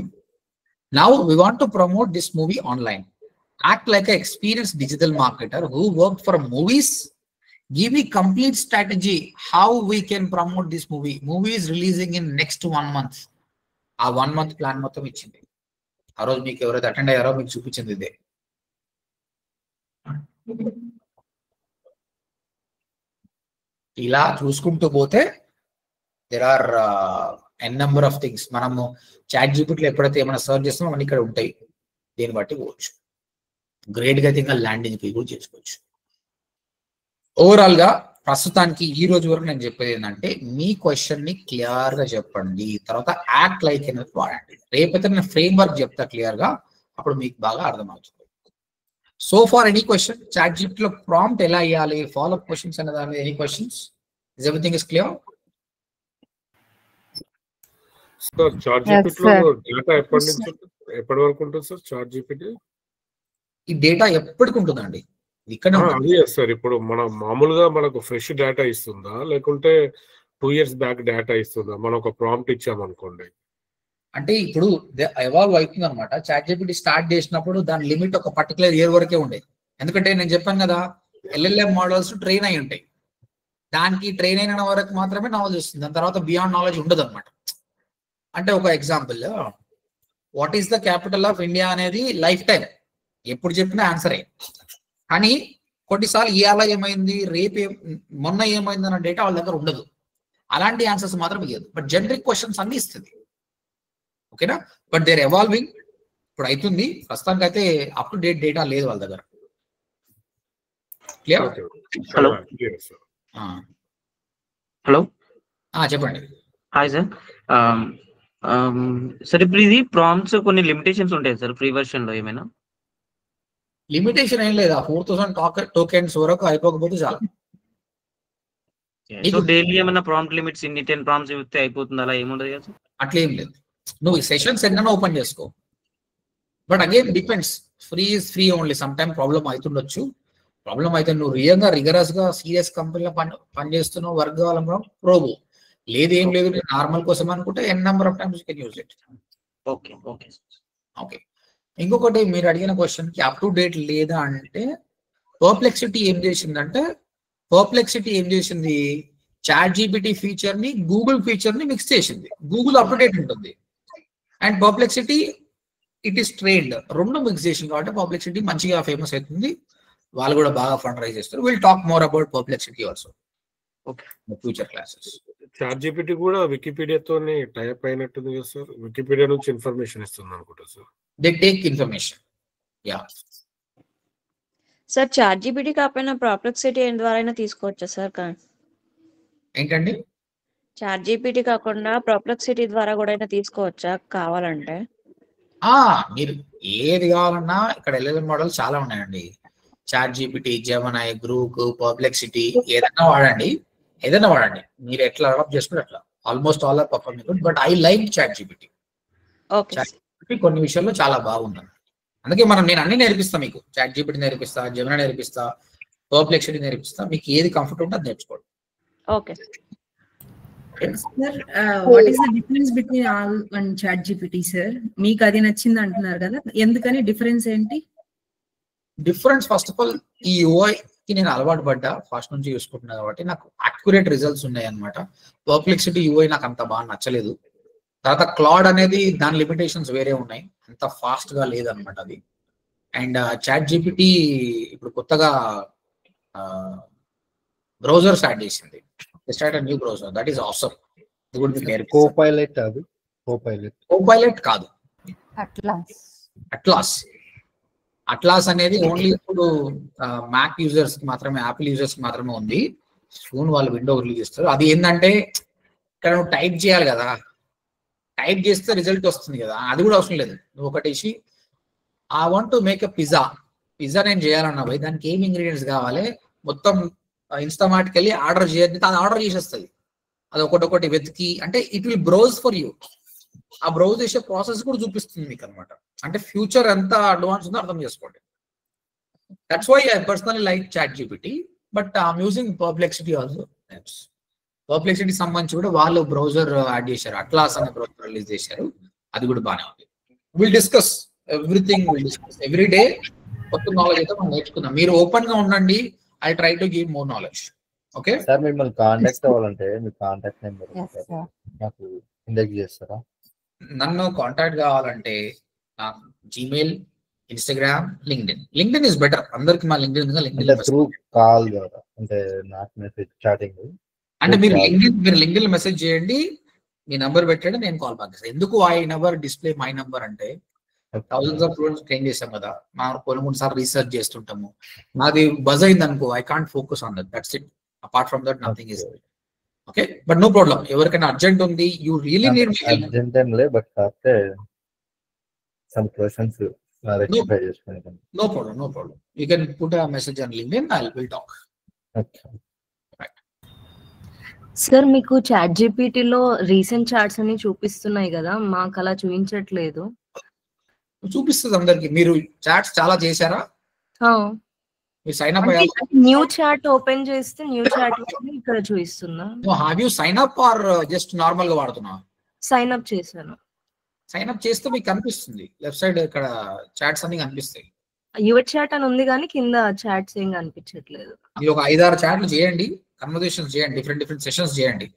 now we want to promote this movie online. Act like a experience digital marketer who work for movies. Give me complete strategy how we can promote this movie. Movie is releasing in next 1 month. ఆ 1 month plan మొత్తం ఇచ్చింది. ఆ రోజు మీకు ఎవరైతే attend అయ్యారో మీకు చూపించింది ఇదే. ఇలా చూసుకుంటూ పోతే there are n number of things. మనము ChatGPTలో ఎప్పుడైతే ఏమైనా సర్చ్ చేస్తామో అవన్నీ ఇక్కడ ఉంటాయి. దీన్ని బట్టి పోవచ్చు. గ్రేట్ గా అయితే ఇంకా ల్యాండింగ్ పేజ్ కూడా చేసుకోవచ్చు. ఓవరాల్ గా ప్రస్తుతానికి ఈ రోజు వరకు నేను చెప్పేది ఏంటంటే, మీ క్వశ్చన్ ని క్లియర్ గా చెప్పండి, తర్వాత యాక్ట్ లైక్ అనేది వాడండి. రేపైతే నేను ఫ్రేమ్ వర్క్ చెప్తా క్లియర్ గా, అప్పుడు మీకు బాగా అర్థమవుతుంది. So far any question, ChatGPT లో ప్రాంప్ట్ ఎలా ఇవ్వాలి, ఫాలోఅప్ క్వశ్చన్స్ అనే దాని మీద any questions? Is everything is clear? Sir ChatGPT లో డేటా ఎప్పటి వరకు ఉంటుంది సార్? ChatGPT ఈ డేటా ఎప్పటికి ఉంటుందండి ఇక్కడ. అదే సార్, ఇప్పుడు మనం మామూలుగా మనకు ఫ్రెష్ డేటా ఇస్తుందా, లేకుంటే 2 years బ్యాక్ డేటా ఇస్తుందా? మనం ఒక ప్రాంప్ట్ ఇచ్చామనుకోండి, అంటే ఇప్పుడు ఎవాల్వ్ అవుతుంది అనమాట. ChatGPT స్టార్ట్ చేసినప్పుడు దాని లిమిట్ ఒక పర్టికులర్ ఇయర్ వరకే ఉండేది. ఎందుకంటే నేను చెప్పాను కదా, LLM మోడల్స్ ట్రైన్ అయి ఉంటాయి. దానికి ట్రైన్ అయిన వరకు మాత్రమే నాలెడ్జ్ వస్తుంది, దాని తర్వాత బియాండ్ నాలెడ్జ్ ఉండదు అనమాట. అంటే ఒక example, what is the capital of India అనేది లైఫ్ టైం ఎప్పుడు చెప్పినా ఆన్సరే. కానీ కొన్నిసార్లు ఇవాళ ఏమైంది, రేపు మొన్న ఏమైంది అన్న డేటా వాళ్ళ దగ్గర ఉండదు. అలాంటి ఆన్సర్స్ మాత్రం ఇవ్వదు, బట్ జనరిక్ క్వశ్చన్స్ అన్ని ఇస్తుంది. ఓకేనా? But they're evolving. ఇప్పుడు అవుతుంది, ప్రస్తుతానికి అయితే అప్ టు డేట్ డేటా లేదు వాళ్ళ దగ్గర. క్లియర్? హలో హలో చెప్పండి. Hi sir. సార్ ఇప్పుడు ఇది ప్రాంప్ట్స్ కొన్ని లిమిటేషన్స్ ఉంటాయి సార్ ఫ్రీ వర్షన్ లో ఏమైనా? లిమిటేషన్ ఏం లేదా, 4000 టోకెన్స్ వరకు అయిపోకపోతే చాలు. డైలీ ఏమైనా ప్రాంప్ట్ లిమిట్స్ ఇన్ని 10 ప్రాంప్ట్స్ ఇస్తే అయిపోతుంది, అలా ఏముండదు కదా సార్? అట్లా ఏం లేదు, నువ్వు సెషన్స్ ఎన్నైనా ఓపెన్ చేసుకో. But again depends, free is free only. Some time problem అవుతుండొచ్చు. ప్రాబ్లం అయితే నువ్వు రియల్గా రిగరస్ గా సీరియస్ కంపెనీలో పనిచేస్తున్నావు, వర్క్ కావాలనుకున్నావు, ప్రోబు. లేదు ఏం లేదు, నార్మల్ కోసం అనుకుంటే N number of times you can use it. Okay okay okay. ఇంకొకటి మీరు అడిగిన క్వశ్చన్ కి అప్ టు డేట్ లేదా అంటే, పర్ప్లెక్సిటీ ఏం చేసిందంటే, ChatGPT ఫీచర్ ని గూగుల్ ఫీచర్ ని మిక్స్ చేసింది. గూగుల్ అప్ టు డేట్ ఉంటుంది, and Perplexity it is trained, రెండు మిక్స్ చేసింది కాబట్టి పర్ప్లెక్సిటీ మంచిగా ఫేమస్ అవుతుంది. వాళ్ళు కూడా బాగా ఫండ్ రైజ్ చేస్తారు. Will talk more about Perplexity also future classes. Chat GPT కూడా వికీపీడియాతో టైప్ అయినట్టుంది కదా సార్, వికీపీడియా నుంచి ఇన్ఫర్మేషన్ ఇస్తుంది అనుకుంటా sir. They take information. Yeah sir chat GPT కాకపోయినా పర్ప్లెక్సిటీ ద్వారా తీసుకోవచ్చా సార్? ఏంటండి? చాట్ జీపీటీ కాకుండా పర్ప్లెక్సిటీ ద్వారా కూడా తీసుకోవచ్చా కావాలంటే? మీరు ఏది కావాలన్నా ఇక్కడ LLM మోడల్ చాలా ఉన్నాయండి. ChatGPT, Gemini, Grok, Perplexity ఏదైనా వాడండి. మీరు ఎట్లా అడాప్ట్ చేసుకుంటే అట్లా. Almost all are performing good, but I like chat GPT. కొన్ని విషయాల్లో చాలా బాగుంది. అందుకే నేను అన్ని నేర్పిస్తా మీకు. చాట్ జీపీటీ నేర్పిస్తా, జెమినై నేర్పిస్తా, పర్ప్లెక్సిటీ నేర్పిస్తా. మీకు ఏది కంఫర్ట్ ఉంటే అది నేర్చుకోండి. Okay sir, what is the difference between all and ChatGPT sir? మీకు అది నచ్చింది అంటున్నారు కదా, ఎందుకని డిఫరెన్స్ ఏంటి? డిఫరెన్స్ ఫస్ట్ ఆఫ్ ఆల్ ఈ యూఐకి నేను అలవాటు పడ్డా, ఫస్ట్ నుంచి చూసుకుంటున్నా కాబట్టి నాకు అక్యురేట్ రిజల్ట్స్ ఉన్నాయి అనమాట. పర్ప్లెక్సిటీ యూఐ నాకు అంత బాగా నచ్చలేదు. తర్వాత క్లాడ్ అనేది దాని లిమిటేషన్స్ వేరే ఉన్నాయి, అంత ఫాస్ట్ గా లేదనమాట అది. అండ్ చాట్ జీపీటీ ఇప్పుడు కొత్తగా బ్రౌజర్స్ యాడ్ చేసింది. Start new browser, that is awesome. ఇది కూడా మీకు నేర్పిస్తాను. కోపైలట్ కాదు, కోపైలట్ కాదు, అట్లాస్ అట్లాస్ అనేది ఓన్లీ ఇప్పుడు మ్యాక్ యూజర్స్ కి మాత్రమే, యాపిల్ యూజర్స్ కి మాత్రమే ఉంది. సూన్ వాళ్ళు విండో రిలీజ్ చేస్తారు. అది ఏంటంటే ఇక్కడ నువ్వు టైప్ చేయాలి కదా, టైప్ చేస్తే రిజల్ట్ వస్తుంది కదా, అది కూడా అవసరం లేదు. నువ్వు ఒకటేసి I want to make a pizza నేను చేయాలన్నా పోయి దానికి ఏం ఇంగ్రీడియంట్స్ కావాలి మొత్తం ఇన్స్టామార్ట్కి వెళ్ళి ఆర్డర్ చేయద్దు, అది ఆర్డర్ చేసేస్తుంది. అది ఒకటి వెతికి, అంటే it will browse for you. ఆ బ్రౌజ్ చేసే ప్రాసెస్ కూడా చూపిస్తుంది మీకు అనమాట. అంటే ఫ్యూచర్ ఎంత అడ్వాన్స్ ఉందో అర్థం చేసుకోండి. That's why I personally like chat GPT, but I'm using Perplexity also. Perplexity సంబంధించి కూడా వాళ్ళు బ్రౌజర్ యాడ్ చేశారు, అట్లాస్ అనే బ్రౌజర్ రిలీజ్ చేశారు. అది కూడా బాగానే ఉంది. Will discuss everything, every day కొత్త నాలెడ్జ్ అయితే మనం నేర్చుకుందాం. మీరు ఓపెన్ గా ఉండండి. I try to give more knowledge. Okay sir, మిమ్మల్ని కాంటాక్ట్ అవ్వాలంటే మీ కాంటాక్ట్ నెంబర్ నాకు ఇండెక్స్ చేస్తారా? నన్ను కాంటాక్ట్ కావాలంటే నాకు Gmail, Instagram, LinkedIn is better. అందరికి మా లింక్డ్ఇన్ త్రూ కాల్ ద్వారా, అంటే నాకు మెసేజ్ చాటింగ్. అంటే మీరు లింక్డ్ఇన్ మెసేజ్ చేయండి, మీ నంబర్ పెట్టండి, నేను కాల్ బ్యాక్ చేస్తాను. ఎందుకు I never display my number అంటే థౌసండ్స్ ఆఫ్ స్టూడెంట్స్ ట్రైన్ చేసాం కదా, మనం కొన్ని సార్లు రీసెర్చ్ చేస్తుంటాము. నాది బజ్ అయింది అనుకో, I can't focus on that. That's it. Apart from that nothing is. Okay, but no problem. ఎవరికైనా అర్జెంట్ ఉంది, యూ రియలీ నీడ్ అర్జెంట్ ఏం లే, బట్ కాకపోతే సమ్ క్వశ్చన్స్ రెక్టిఫై చేసుకుంటాను. No problem. You can put a message on LinkedIn, I will talk. Sir, మీకు chat జీపీటీలో recent chats అని చూపిస్తున్నాయి కదా, మాకు అలా చూపించట్లేదు. చూపిస్తుంది అందరికి. మీరు చాట్స్ చాలా చేశారా? మీరు సైన్ అప్ అయ్యారా? న్యూ చాట్ ఓపెన్ చేస్తే న్యూ చాట్ ఇక్కడ చూపిస్తున్నా. Have you sign up or just normal గా వాడుతున్నా? సైన్ అప్ చేశాను. సైన్ అప్ చేస్తే మీకు కనిపిస్తుంది లెఫ్ట్ సైడ్, ఇక్కడ చాట్స్ అన్ని కనిపిస్తాయి. యువర్ చాట్ అని ఉంది కానీ కింద చాట్స్ ఏం కనిపించట్లేదు. మీరు ఒక 5-6 చాట్లు చేయండి, కన్వర్సేషన్స్ చేయండి, డిఫరెంట్ సెషన్స్ చేయండి.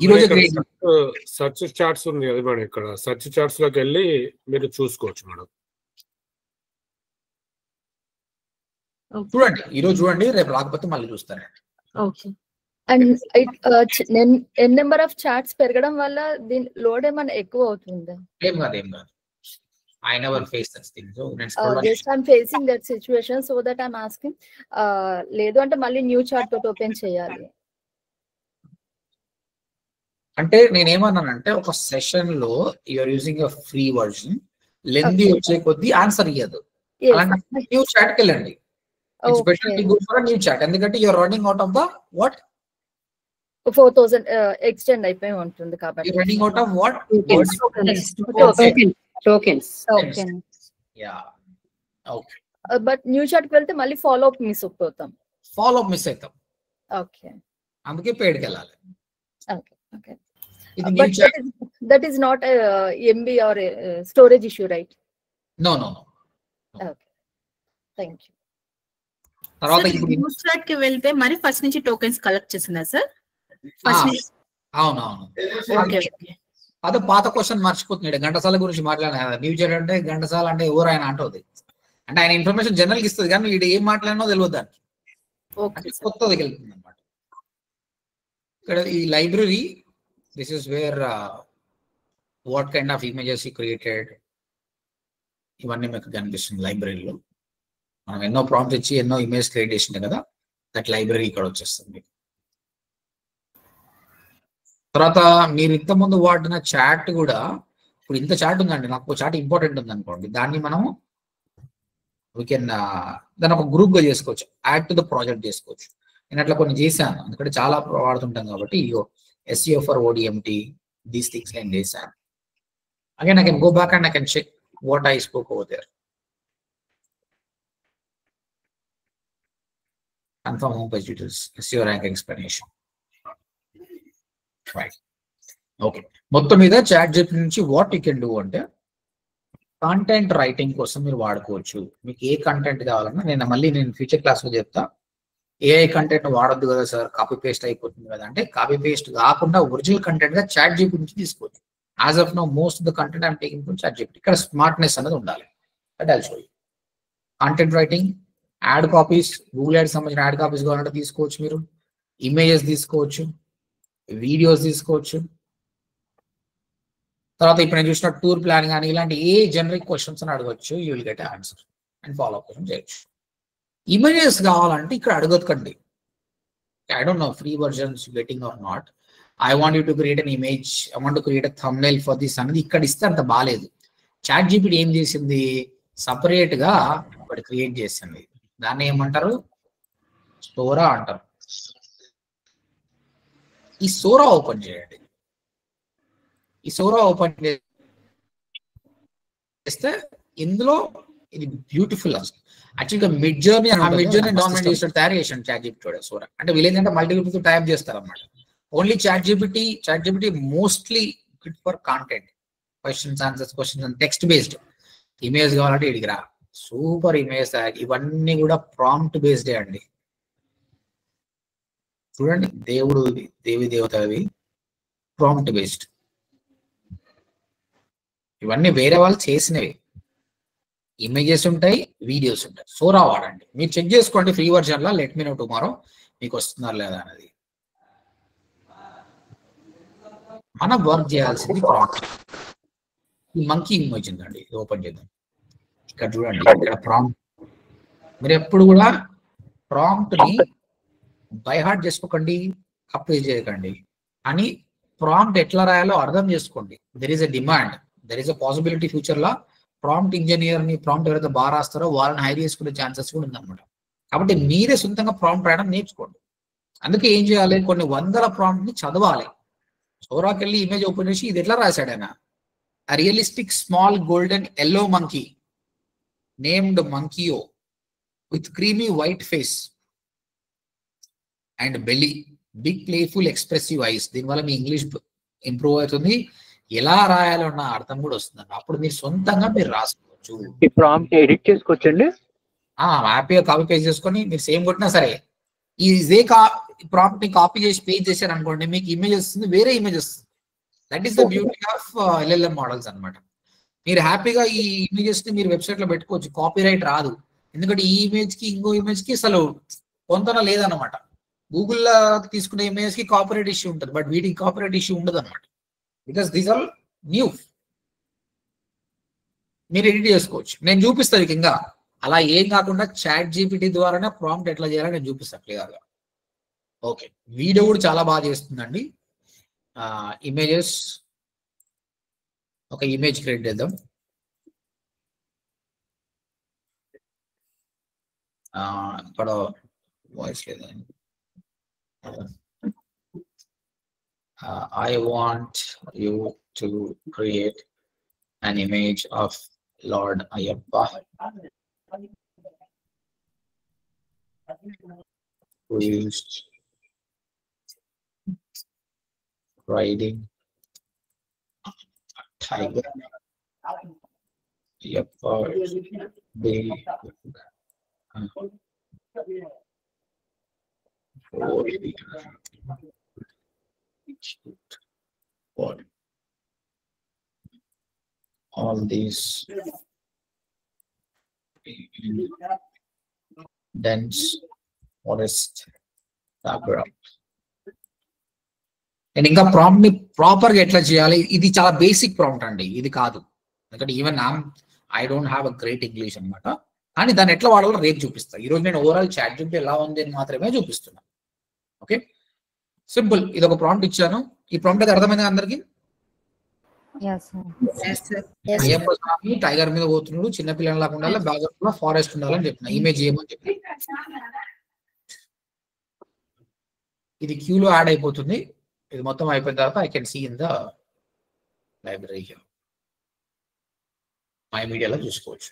ఈ రోజు సర్చ్ చాట్స్ ఉంది అది మేడం. ఇక్కడ సర్చ్ చాట్స్ లోకి వెళ్ళి మీరు చూసుకోవచ్చు మేడం. చూడండి, ఈ రోజు చూడండి, రేపు రాకపోతే మళ్ళీ చూస్తారండి. Okay. And n number of chats పెరగడం వల్ల దీని లోడ్ ఏమైనా ఎక్కువ అవుతుందా? ఏం కాదు. I never faced such thing. So just I'm facing that situation, so that I'm asking. లేదు అంటే మళ్ళీ న్యూ చాట్ తోటి ఓపెన్ చేయాలి అంటే నేనేమన్నానంటే, ఒక సెషన్ లో you're using a free version, lengthy వచ్చే కొద్దీ ఆన్సర్ ఇయ్యదు. అలాంటి న్యూ చాట్ కి వెళ్ళండి. It's better to go for new chat, ఎందుకంటే you're running out of the what 4000 extend అయిపోయి ఉంటుంది కాబట్టి. You're running out of what tokens. Yeah, okay. But new chat కి వెళ్తే మళ్ళీ ఫాలో అప్ మిస్ అవుతాం. ఓకే, అందుకే పెయిడ్ కి వెళ్ళాలి. Okay. But that is not a MB or a storage issue, right? No. Okay, thank you. తర్వాత new chat కి వెళ్తే మరి ఫస్ట్ నుంచి టోకెన్స్ కలెక్ట్ చేస్తున్నా సార్? అవును. ఓకే. అదే పాత క్వశ్చన్ మర్చిపోతున్నాడు. ఘంటసాల గురించి మాట్లాడిన న్యూ జెడ్ అంటే ఘంటసాల అంటే ఎవరు ఆయన అంటుంది. అంటే ఆయన ఇన్ఫర్మేషన్ జనరల్కి ఇస్తుంది కానీ వీడు ఏం మాట్లాడినో తెలియదు దానికి. అంటే కొత్తది వెళ్తుంది అనమాట. ఇక్కడ ఈ library, this is where what kind of images ఈ క్రియేటెడ్, ఇవన్నీ మీకు కనిపిస్తుంది లైబ్రరీలో. మనం ఎన్నో ప్రాంప్ట్ ఇచ్చి ఎన్నో ఇమేజ్ క్రియేట్ చేసింది కదా, దట్ లైబ్రరీ ఇక్కడ వచ్చేస్తుంది. తర్వాత మీరు ఇంతకుముందు వాడిన చాట్ కూడా, ఇప్పుడు ఇంత చాట్ ఉందండి, నాకు చాట్ ఇంపార్టెంట్ ఉంది అనుకోండి, దాన్ని మనము వీ కెన్ దాన్ని ఒక గ్రూప్గా చేసుకోవచ్చు, యాడ్ టు ద ప్రాజెక్ట్ చేసుకోవచ్చు. నేను అట్లా కొన్ని చేశాను, ఎందుకంటే చాలా వాడుతుంటాం కాబట్టి. SEO for ODMT, these things నేను చేశాను. Again I can go back and I can check what I spoke over there. Confirm homepage details, SEO rank explanation. Right. Okay. మొత్తం మీద ChatGPT నుంచి వాట్ యూ కెన్ డూ అంటే, content writing కోసం మీరు వాడుకోవచ్చు. మీకు ఏ కంటెంట్ కావాలన్నా నేను ఫ్యూచర్ క్లాస్లో చెప్తా. AI కంటెంట్ వాడొద్దు కదా సార్, కాపీ పేస్ట్ అయిపోతుంది కదా అంటే, కాపీ పేస్ట్ కాకుండా ఒరిజినల్ కంటెంట్ గా ChatGPT నుంచి తీసుకోవచ్చు. As of now most of the content I'm taking from ChatGPT. ఇక్కడ స్మార్ట్నెస్ అనేది ఉండాలి. That I'll show you. Content writing, add copies, Google add సంబంధించిన యాడ్ కాపీస్ కావాలంటే తీసుకోవచ్చు. మీరు ఇమేజెస్ తీసుకోవచ్చు, వీడియోస్ తీసుకోవచ్చు. తర్వాత ఇప్పుడు నేను చూసిన టూర్ ప్లాన్ కానీ ఇలాంటి ఏ జనరిక్ క్వశ్చన్స్ అని అడగవచ్చు, you will get answer and follow up question చేయొచ్చు. ఇమేజెస్ కావాలంటే ఇక్కడ అడగొద్దుకండి. I don't know free versions getting or not. I want you to create an image, I want to create a thumbnail for this అనేది ఇక్కడ ఇస్తే అంత బాగాలేదు. ChatGPT ఏం చేసింది, సపరేట్ గా ఒకటి క్రియేట్ చేసింది. దాన్ని ఏమంటారు, సోరా అంటారు. ఈ సోరా ఓపెన్ చేయండి. ఈ సోరా ఓపెన్ చేస్తే ఇందులో ఇది బ్యూటిఫుల్ అసలు. యాక్చువల్గా మిడ్ జర్నీ డామినేట్ చేసి తయారు చేసాను ChatGPT సోరా. అంటే వీళ్ళేంటంటే మల్టీపుల్ టైప్ చేస్తారు అన్నమాట. Only ChatGPT mostly good for content, questions and text based. Image కావాలంటే ఇడిగిరా, సూపర్ ఇమేజ్. ఇవన్నీ కూడా ప్రాంప్ట్ బేస్డే అండి. చూడండి, దేవి దేవతవి ప్రాంప్ట్ బేస్డ్. ఇవన్నీ వేరే వాళ్ళు చేసినవి. ఇమేజెస్ ఉంటాయి, వీడియోస్ ఉంటాయి. సోరా వాడండి, మీరు చెక్ చేసుకోండి ఫ్రీ వర్జన్ లో. లెట్ మీ నో టుమారో మీకు వస్తుందా లేదా అనేది. మనం వర్క్ చేయాల్సింది ప్రాంప్ట్. ఈ మంకీ ఇమేజ్ ఉందండి, ఓపెన్ చేద్దాం. ఇక్కడ చూడండి, ఇక్కడ ప్రాంప్ట్. మీరు ఎప్పుడు కూడా ప్రాంప్ట్ ని బై హార్ట్ చేసుకోకండి, కాపీ చేయకండి. అని ప్రాంప్ట్ ఎట్లా రాయాలో అర్థం చేసుకోండి. There is a demand, there is a possibility future లో ప్రాంప్ట్ ఇంజనీర్ ని, ప్రాంప్ట్ ఎవరైతే బాగా రాస్తారో వాళ్ళని హైర్ చేసుకునే ఛాన్సెస్ కూడా ఉందన్నమాట. కాబట్టి మీరే సొంతంగా ప్రాంప్ట్ రాయడం నేర్చుకోండి. అందుకే ఏం చేయాలి, కొన్ని వందల ప్రాంప్ట్ ని చదవాలి. సోరాకి వెళ్ళి ఇమేజ్ ఓపెన్ చేసి ఇది ఎట్లా రాశాడు ఆయన, a realistic small golden yellow monkey named Monkey-O with creamy white face and belly, big playful expressive eyes. దీనివల్ల మీ ఇంగ్లీష్ ఇంప్రూవ్ అవుతుంది, ఎలా రాయాలో నా అర్థం కూడా వస్తుంది. అప్పుడు మీరు సొంతంగా మీరు రాసుకోవచ్చు. ఈ ప్రాంప్ట్ ఎడిట్ చేసుకోవచ్చండి, హ్యాపీగా కాపీ పేస్ట్ చేసుకొని మీరు సేమ్ కొట్టినా సరే. ఇదే ప్రాంప్ట్ ని కాపీ చేసి పేస్ట్ చేశారు అనుకోండి, మీకు ఇమేజ్ వస్తుంది, వేరే ఇమేజ్ వస్తుంది. That is the beauty of LLM models అనమాట. మీరు హ్యాపీగా ఈ ఇమేజెస్ ని మీరు వెబ్సైట్ లో పెట్టుకోవచ్చు, కాపీ రైట్ రాదు. ఎందుకంటే ఈ ఇమేజ్ కి ఇంకో ఇమేజ్ కి అసలు పొందన లేదన్నమాట. గూగుల్లో తీసుకునే ఇమేజ్ కి కాపీరైట్ ఇష్యూ ఉంటుంది, బట్ వీటికి కాపీరైట్ ఇష్యూ ఉండదు అనమాట. Because these are new. మీరు ఎడిట్ చేసుకోవచ్చు, నేను చూపిస్తాను ఇంకా. అలా ఏం కాకుండా ChatGPT ద్వారానే ప్రాంప్ట్ ఎట్లా చేయాలని నేను చూపిస్తాను క్లియర్గా. ఓకే, వీడియో కూడా చాలా బాగా చేస్తుందండి. ఇమేజెస్, ఒక ఇమేజ్ క్రియేట్ చేద్దాం. ఇక్కడ వాయిస్ లేదా, I want you to create an image of Lord Ayyappa who is riding a tiger. Ayyappa big all these dense forest background. నేను ఇంకా ప్రాంప్ట్ ని ప్రాపర్ గా ఎట్లా చేయాలి, ఇది చాలా బేసిక్ ప్రాంప్ట్ అండి, ఇది కాదు. ఎందుకంటే even I don't have a great English అనమాట, కానీ దాన్ని ఎట్లా వాడాలో రేపు చూపిస్తాను. ఈ రోజు నేను ఓవరాల్ చాట్ జీపీటీ ఎలా ఉంది అని మాత్రమే చూపిస్తున్నా. Okay, simple. ఇది ఒక ప్రాంప్ట్ ఇచ్చాను. ఈ ప్రాంప్ట్ అది అర్థమైంది అందరికి? అయ్యప్ప స్వామి టైగర్ మీద పోతున్నాడు, చిన్నపిల్లల లాగా ఉండాలి, బ్యాక్గ్రౌండ్ లో ఫారెస్ట్ ఉండాలని చెప్పిన, ఇమేజ్ ఏమని చెప్పి ఇది క్యూలో యాడ్ అయిపోతుంది. ఇది మొత్తం అయిపోయిన తర్వాత I can see in the library. My మీడియాలో చూసుకోవచ్చు.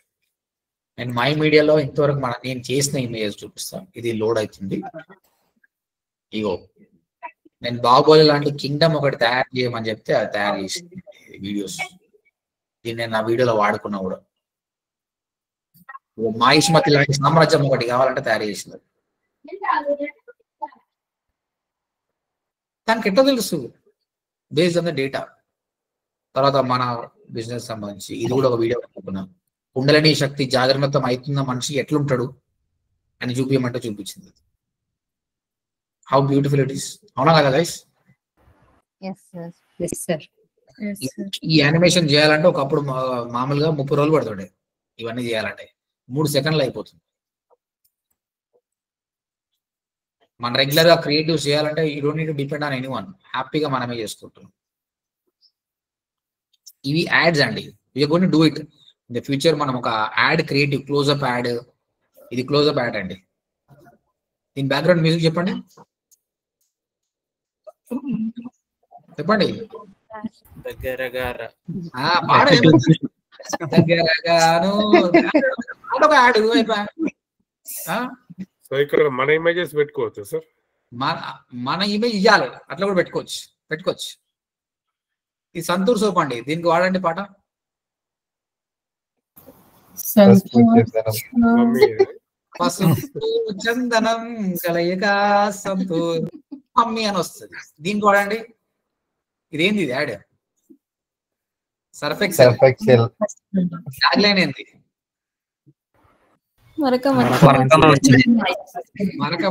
నేను మై మీడియాలో ఇంతవరకు నేను చేసిన ఇమేజ్ చూపిస్తాను. ఇది లోడ్ అవుతుంది. ఇగో నేను బాహుబలి లాంటి కింగ్డమ్ ఒకటి తయారు చేయమని చెప్తే అది తయారు చేసింది వీడియోస్. దీన్ని నేను నా వీడియోలో వాడుకున్నా కూడా. మాహిష్మతి లాంటి సామ్రాజ్యం ఒకటి కావాలంటే తయారు చేసింది. దానికి ఎట్లా తెలుసు? Based on the data. తర్వాత మన బిజినెస్ సంబంధించి ఇది కూడా ఒక వీడియో అనుకున్నాం. కుండలిని శక్తి జాగ్రత్తం అవుతున్న మనిషి ఎట్లుంటాడు అని చూపించమంటే చూపించింది. How beautiful it is. అవునా కదా గైస్? ఈ యానిమేషన్ చేయాలంటే ఒకప్పుడు మామూలుగా 30 రోజులు పడుతుండే. ఇవన్నీ చేయాలంటే 3 సెకండ్లు అయిపోతుంది. మన రెగ్యులర్ గా క్రియేటివ్ చేయాలంటే you don't need to depend on anyone. హ్యాపీగా మనమే చేసుకుంటున్నాం. ఇవి యాడ్స్ అండి. We are going to do it in the future. మనం ఒక యాడ్ క్రియేటివ్ క్లోజ్అప్ యాడ్, ఇది క్లోజ్అప్ యాడ్ అండి. దీని బ్యాక్గ్రౌండ్ మ్యూజిక్ చెప్పండి. చెప్పండి. ఇక్కడ మన ఇమేజెస్ పెట్టుకోవచ్చు సార్. మన ఇమేజ్ ఇవ్వాలి, అట్లా కూడా పెట్టుకోవచ్చు. ఇది సంతూర్ సోప్ అండి, దీనికి వాడండి పాట. పసుపు చందనం కలయిక సంతూర్ మమ్మీ అని వస్తుంది, దీనికి వాడండి. ఇదేంది ఇది యాడ్? సర్ఫ్ ఎక్సెల్ ట్యాగ్లైన్ ఏంది? మరక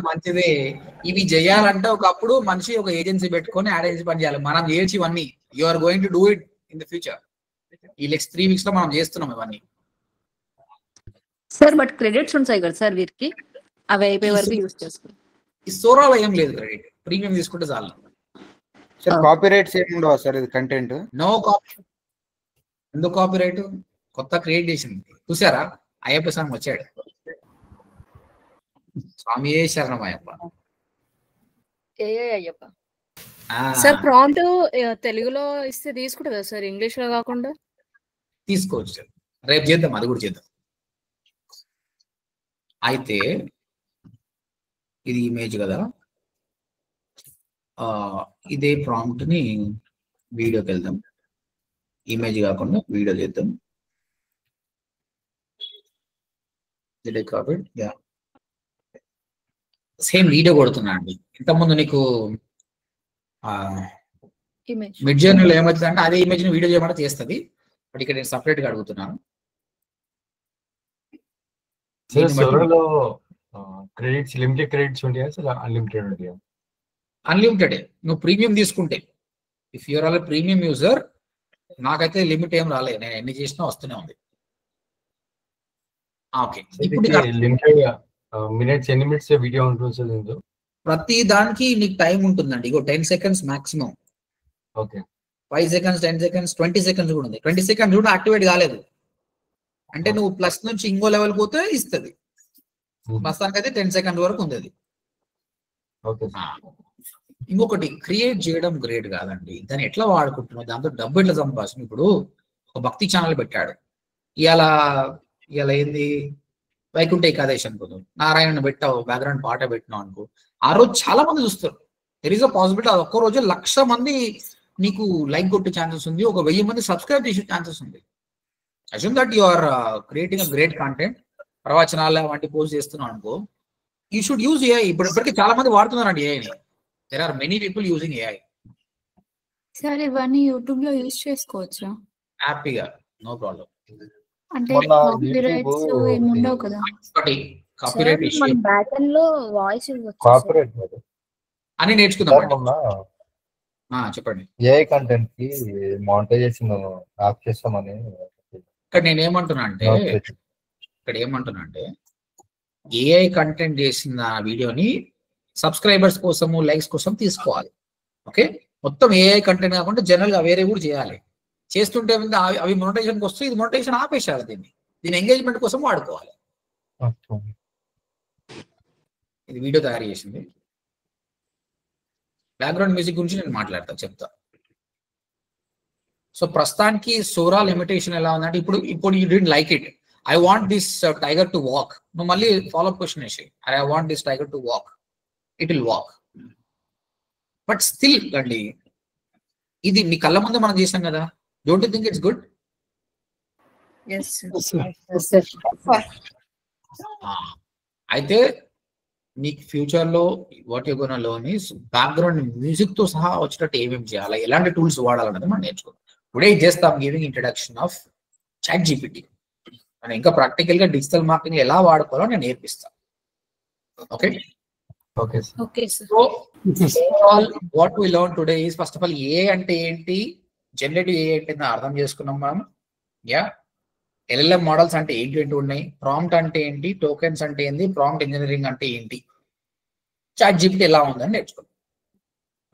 మంచిదే. ఇవి చేయాలంటే ఒకప్పుడు మనిషి ఒక ఏజెన్సీ పెట్టుకొని యాడ్ ఏజెన్సీ పని చేయాలి. మనం చేయొచ్చు ఇవన్నీ. You are going to do it in the future. ఈ నెక్స్ట్ 3 weeks లో మనం చేస్తున్నాం ఇవన్నీ. సార్ బట్ క్రెడిట్స్ ఉంటాయి కదా సార్ వీరికి, అవి అయిపోయే వరకు యూస్ చేసుకోండి. ఈ సోరాలో ఏం లేదు క్రెడిట్, ప్రీమియం తీసుకుంటే చాలు. సార్ కాపీరైట్స్ ఏమి ఉండవా సార్? ఇది కంటెంట్ నో కాపీ. ఎందుకు కాపీరైట్? కొత్త క్రియేట్ చేసింది చూసారా? అయ్యప్ప స్వామి వచ్చాడు. స్వామి శరణం అయ్యప్ప. అయ్యప్ప సార్ ప్రాంప్ట్ తెలుగులో ఇస్తే తీసుకుంటుందా సార్, ఇంగ్లీష్ లో కాకుండా? తీసుకోవచ్చు సార్, రేపు చేద్దాం, అది కూడా చేద్దాం. అయితే ఇది ఇమేజ్ కదా, ఇదే ప్రాంప్ట్ ని వీడియోకి వెళ్దాం. ఇమేజ్ కాకుండా వీడియో చేద్దాం. సేమ్ వీడియో కొడుతున్నా అండి. ఇంతకుముందు నీకు మిడ్ జర్నీలో ఏమవుతుంది అంటే అదే ఇమేజ్ ని వీడియో చేయమంటే చేస్తుంది. బట్ ఇక్కడ నేను సపరేట్ గా అడుగుతున్నాను. క్రెడిట్స్ లిమిటెడ్ క్రెడిట్స్ ఉంటాయా సార్, అన్లిమిటెడ్ ఉంటాయా? అన్లిమిటెడ్. నువ్వు ప్రీమియం తీసుకుంటే, if you're all premium user, నాకైతే లిమిట్ ఏం రాలేదు, నేను ఎన్ని చేసినా వస్తూనే ఉంది. ఓకే, మినిట్స్ ఎన్ని మినిట్స్ వీడియో ఉంటుంది సార్? ప్రతి దానికి నీకు టైం ఉంటుందండి. ఇగో 10 seconds maximum. Okay, 5 seconds, 10 seconds, 20 seconds కూడా ఉంది. 20 seconds కూడా యాక్టివేట్ కాలేదు అంటే నువ్వు ప్లస్ నుంచి ఇంకో లెవెల్ పోతే ఇస్తుంది. ప్రస్తుతానికి అయితే 10 seconds వరకు ఉంది అది. ఇంకొకటి, క్రియేట్ చేయడం గ్రేట్ కాదండి, దాన్ని ఎట్లా వాడుకుంటున్నావు, దాంతో డబ్బు ఎట్లా సంపాదించు. ఇప్పుడు ఒక భక్తి ఛానల్ పెట్టాడు, ఇవాళ ఏంది వైకుంఠ ఏకాదశి అనుకో, నారాయణ పెట్టావు, బ్యాక్గ్రౌండ్ పాట పెట్టినావు అనుకో, ఆ రోజు చాలా మంది చూస్తారు. దెర్ ఈస్ అ పాసిబిలిటీ అది ఒక్క రోజు 1,00,000 మంది నీకు లైక్ కొట్టే ఛాన్సెస్ ఉంది, ఒక 1000 మంది సబ్స్క్రైబ్ చేసే ఛాన్సెస్ ఉంది. Assume that you are creating a great content, ప్రవచనాలు వంటి పోస్ట్ చేస్తున్నావు అనుకో, యూ షుడ్ యూజ్ ఏఐ. ఇప్పటికీ చాలా మంది వాడుతున్నారండి ఏఐని. There are many people using AI. Sir ఇవన్నీ యూట్యూబ్ లో యూజ్ చేసుకోవచ్చా? హ్యాపీగా నో ప్రాబ్లం. అంటే మొన్న కాపీరైట్స్ యూట్యూబ్ ఏమి ఉండవు కదా ఒకటి కాపీరైట్ ఇష్యూ మన బ్యాక్ ఎండ్ లో వాయిస్ ఇవ్వచ్చు కార్పొరేట్ అని నేర్చుకుందాం. మొన్న చెప్పండి. ఏఐ కంటెంట్ కి మానిటైజేషన్ ఆఫ్ చేస్తామని ఇక్కడ నేను ఏమంటున్నా అంటే ఏఐ కంటెంట్ చేసిన వీడియోని సబ్స్క్రైబర్స్ కోసము లైక్స్ కోసం తీసుకోవాలి. ఓకే, మొత్తం ఏఐ కంటెంట్ కాకుండా జనరల్ గా వేరే కూడా చేయాలి. చేస్తుంటే అవి మొనిటైజేషన్కి వస్తే ఇది మొనిటైజేషన్ ఆపేసేయాలి. దీన్ని ఎంగేజ్మెంట్ కోసం వాడుకోవాలి. ఇది వీడియో తయారు చేసింది. బ్యాక్గ్రౌండ్ మ్యూజిక్ గురించి నేను చెప్తా. సో ప్రస్తుతానికి సోరా లిమిటేషన్ ఎలా ఉందంటే ఇప్పుడు you did like it, I want this tiger to walk. నువ్వు మళ్ళీ ఫాలోఅప్ క్వశ్చన్ వేసి I want this tiger to walk, it will walk. But still అండి ఇది మీ కళ్ళ ముందు మనం చేసాం కదా, don't you think it's good? అయితే మీకు ఫ్యూచర్ లో what you gonna learn is background music తో సహా వచ్చేటట్టు ఏమేమి చేయాలి, ఎలాంటి టూల్స్ వాడాలన్నది మనం నేర్చుకుందాం. Today just I'm giving introduction of ChatGPT. మనం ఇంకా ప్రాక్టికల్ గా డిజిటల్ మార్కెటింగ్ ఎలా వాడుకోవాలో నేను నేర్పిస్తాను. Okay okay sir. So what we learn today is first of all A అంటే ఏంటి, జనరేటివ్ ఏ అంటే అర్థం చేసుకున్నాం మనం. యా, ఎల్ఎల్ఎం మోడల్స్ అంటే ఏంటి ఉన్నాయి, ప్రాంప్ట్ అంటే ఏంటి, టోకెన్స్ అంటే ఏంటి, ప్రాంప్ట్ ఇంజనీరింగ్ అంటే ఏంటి, చాట్ జీపీటీ ఎలా ఉందని నేర్చుకున్నాం.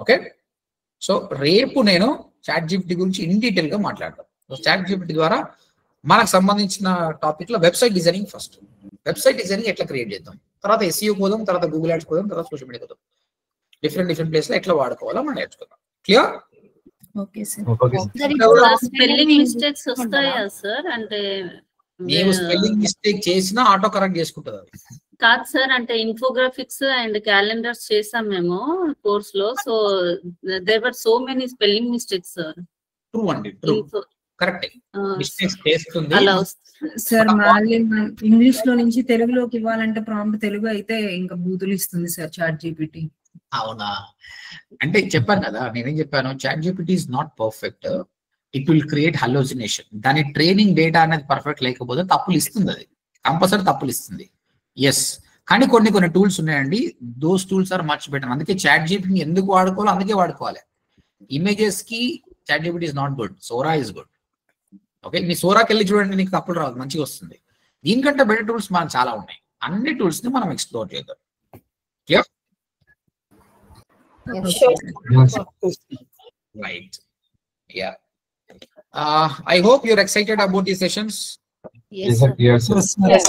ఓకే, సో రేపు నేను చాట్ జీపీటీ గురించి ఇన్ డీటెయిల్ గా మాట్లాడతాను. చాట్ జీపీటీ ద్వారా మనకు సంబంధించిన టాపిక్ లో website designing, first website designing ఎట్లా క్రియేట్ చేద్దాం, తర్వాత ఎస్ఈఓ పోదాం, తర్వాత గూగుల్ యాడ్స్ పోదాం, తర్వాత సోషల్ మీడియా పోదాం. డిఫరెంట్ ప్లేస్ లో ఎట్లా వాడుకోవాలో మనం నేర్చుకుందాం. Clear? Okay sir. Spelling mistakes వస్తాయా సార్? అంటే ನೀವು స్పెల్లింగ్ మిస్టేక్ చేసినా ఆటో కరెక్ట్ చేసుకుంటుంది అది. కాదు సార్, అంటే ఇన్ఫోగ్రాఫిక్స్ అండ్ క్యాలెండర్స్ చేసాం మేము కోర్స్ లో. So there were so many spelling mistakes sir. True అండి, ట్రూ, కరెక్ట్. మిస్టేక్స్ చేస్తుంది సార్. మళ్ళీ ఇంగ్లీష్ లో నుంచి తెలుగులోకి ఇవ్వాలంటే ప్రాంప్ట్ తెలుగు అయితే ఇంకా బూతులు ఇస్తుంది సార్ చాట్ జీపీటీ. అవునా? అంటే చెప్పాను కదా, నేనేం చెప్పాను, chat GPT is not perfect, it will create hallucination. దాని ట్రైనింగ్ డేటా అనేది పర్ఫెక్ట్ లేకపోతే తప్పులు ఇస్తుంది, అది కంపల్సరీ తప్పులు ఇస్తుంది. ఎస్, కానీ కొన్ని టూల్స్ ఉన్నాయండి, those tools are much better. అందుకే చాట్ జీపీటీ ఎందుకు వాడుకోవాలో అందుకే వాడుకోవాలి. ఇమేజెస్ కి chat GPT is not good, Sora is good. Okay, మీ సోరాకి వెళ్ళి చూడండి, నీకు తప్పులు రాదు, మంచిగా వస్తుంది. దీనికంటే బెటర్ టూల్స్ మనకు చాలా ఉన్నాయి. అన్ని టూల్స్ ని మనం ఎక్స్ప్లోర్ చేద్దాం. Clear? Right. Yeah. I hope you're excited about these sessions. Yes, sir. Yes, sir. Yes,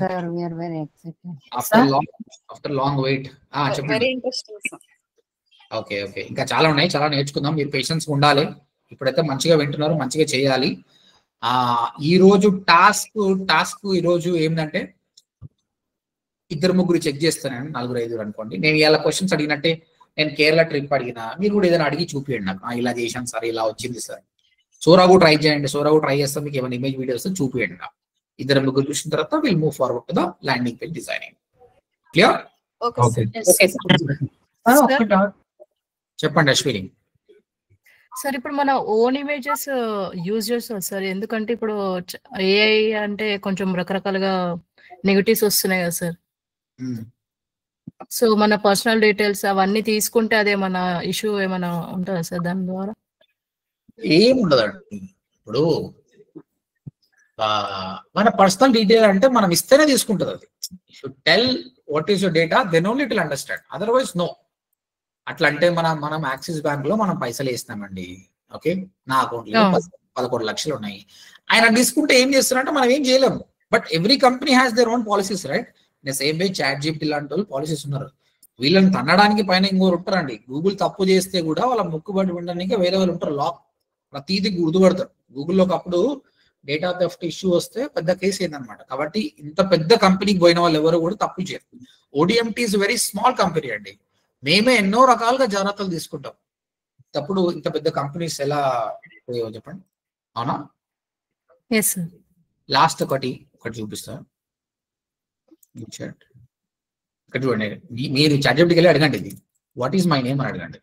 sir. We are very excited. After long wait. Very interesting, sir. Okay. ఇంకా చాలా ఉన్నాయి, చాలా నేర్చుకుందాం. మీరు పేషెన్స్ ఉండాలి. ఇప్పుడైతే మంచిగా వింటున్నారు, మంచిగా చేయాలి. ఈ రోజు టాస్క్ ఈ రోజు ఏంటంటే 2-3 చెక్ చేస్తానండి, 4-5 అనుకోండి. నేను ఇలా క్వశ్చన్స్ అడిగినట్టే, నేను కేరళ ట్రిప్ అడిగినా మీరు కూడా ఏదైనా అడిగి చూపించండి నాకు. ఇలా చేశాను సార్, ఇలా వచ్చింది సార్. సోరా కూడా ట్రై చేయండి, సోరా కూడా ట్రై చేస్తాం. మీకు ఏమైనా ఇమేజ్ వీడియోస్ చూపించండి నాకు. 2-3 చూసిన తర్వాత will move forward to the landing page designing. Clear? చెప్పండి అశ్విని. సార్ ఇప్పుడు మన ఓన్ ఇమేజెస్ యూజ్ చేస్తాం సార్, ఎందుకంటే ఇప్పుడు ఏఐ అంటే కొంచెం రకరకాలుగా నెగటివ్స్ వస్తున్నాయి కదా సార్. సో మన పర్సనల్ డీటెయిల్స్ అవన్నీ తీసుకుంటే అదేమన్నా ఇష్యూ ఏమైనా ఉంటుందా సార్ దాని ద్వారా? ఏముండదండి. ఇప్పుడు మన పర్సనల్ డీటెయిల్ అంటే మనం ఇస్తేనే తీసుకుంటుంది అది. Should tell what is your data, then only it will understand, otherwise no. అట్లా అంటే మనం యాక్సిస్ బ్యాంక్ లో మనం పైసలు వేస్తామండి. ఓకే, నా అకౌంట్ లో 11 లక్షలు ఉన్నాయి. ఆయన తీసుకుంటే ఏం చేస్తారంటే మనం ఏం చేయలేము. But every company has their own policies, right? Same way ChatGPT లాంటి వాళ్ళు పాలసీస్ ఉన్నారు. వీళ్ళని తన్నడానికి పైన ఇంకోరు ఉంటారండి. గూగుల్ తప్పు చేస్తే కూడా వాళ్ళ ముక్కుబడి ఉండడానికి వేరే వాళ్ళు ఉంటారు. లాక్ ప్రతిదీ గుర్తుపడతారు. గూగుల్లో ఒకప్పుడు డేటా థెఫ్ట్ ఇష్యూ వస్తే పెద్ద కేసు అయిందనమాట. కాబట్టి ఇంత పెద్ద కంపెనీకి పోయిన వాళ్ళు ఎవరు కూడా తప్పు చేయరు. ODMT is very small company అండి. మేమే ఎన్నో రకాలుగా జాగ్రత్తలు తీసుకుంటాం. అప్పుడు ఇంత పెద్ద కంపెనీస్ ఎలా చెప్పండి, అవునా? లాస్ట్ ఒకటి చూపిస్తా. ఇక్కడ చూడండి, మీరు చాట్ జీపీటీకి వెళ్ళి అడగండి, ఇది వాట్ ఈస్ మై నేమ్ అని అడగండి.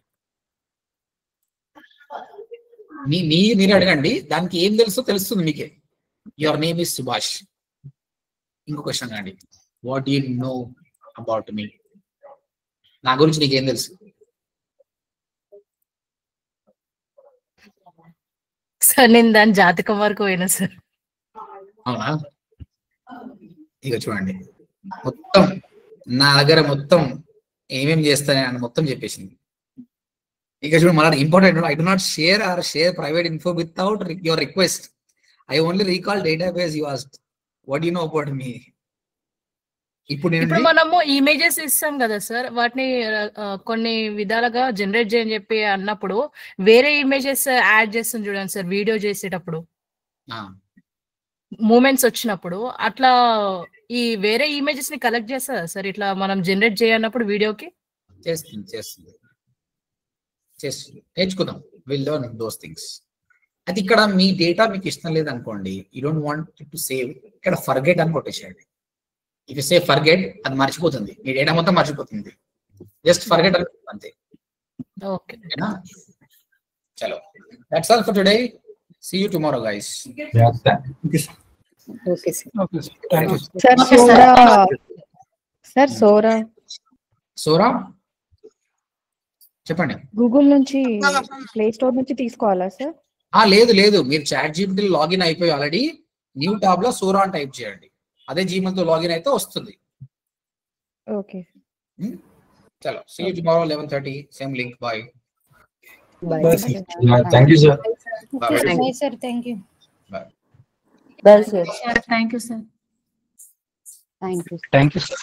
మీరు అడగండి, దానికి ఏం తెలుసో తెలుస్తుంది మీకే. Your name is Subhash. ఇంకో క్వశ్చన్ అండి, what you know about me? నా గురించి నీకేం తెలుసు? సార్ నేను దాని జాతకం వరకు పోయినా సార్. అవునా? ఇక చూడండి, మొత్తం నా దగ్గర మొత్తం ఏమేమి చేస్తానని మొత్తం చెప్పేసింది. ఇక చూడండి, మన important, I do not share private info without your request. I only recall database you asked. What you know about me? ఇప్పుడు మనము ఇమేజెస్ ఇస్తాం కదా సార్, వాటిని కొన్ని విధాలుగా జనరేట్ చేయని చెప్పి అన్నప్పుడు వేరే ఇమేజెస్ యాడ్ చేస్తాం చూడండి సార్, వీడియో చేసేటప్పుడు మూమెంట్స్ వచ్చినప్పుడు అట్లా ఈ వేరే ఇమేజెస్ ని కలెక్ట్ చేస్తుందా సార్ ఇట్లా మనం జనరేట్ చేయన్నప్పుడు వీడియోకి? చేస్తుంది. నేర్చుకుందాం, విల్ లెర్న్ దోస్ థింగ్స్. అది ఇక్కడ మీ డేటా మీకు ఇష్టం లేదనుకోండి, you don't want to save, ఇక్కడ ఫర్గెట్ అని కొట్టేసేయండి. ఇఫ్ యు సే ఫర్గెట్, అది మర్చిపోతుంది, మీ డేటా మొత్తం మర్చిపోతుంది. జస్ట్ ఫర్గెట్ అంతే. ఓకేనా? చలో, that's all for today. See you tomorrow guys. Okay sir. Sora చెప్పండి. గూగుల్ నుంచి, ప్లే స్టోర్ నుంచి తీసుకోవాలా సార్? లేదు, మీరు చాట్ జీపీటీ లాగిన్ అయిపోయి ఆల్రెడీ న్యూ టాబ్ లో సోరా అని టైప్ చేయండి. అదే జీమెయిల్ తో లాగిన్ అయితే వస్తుంది. ఓకే, చలో, see you tomorrow 11:30, same link. Bye. Thank you sir. Bye sir, thank you. Bye sir. Thank you sir. Thank you. Thank you sir.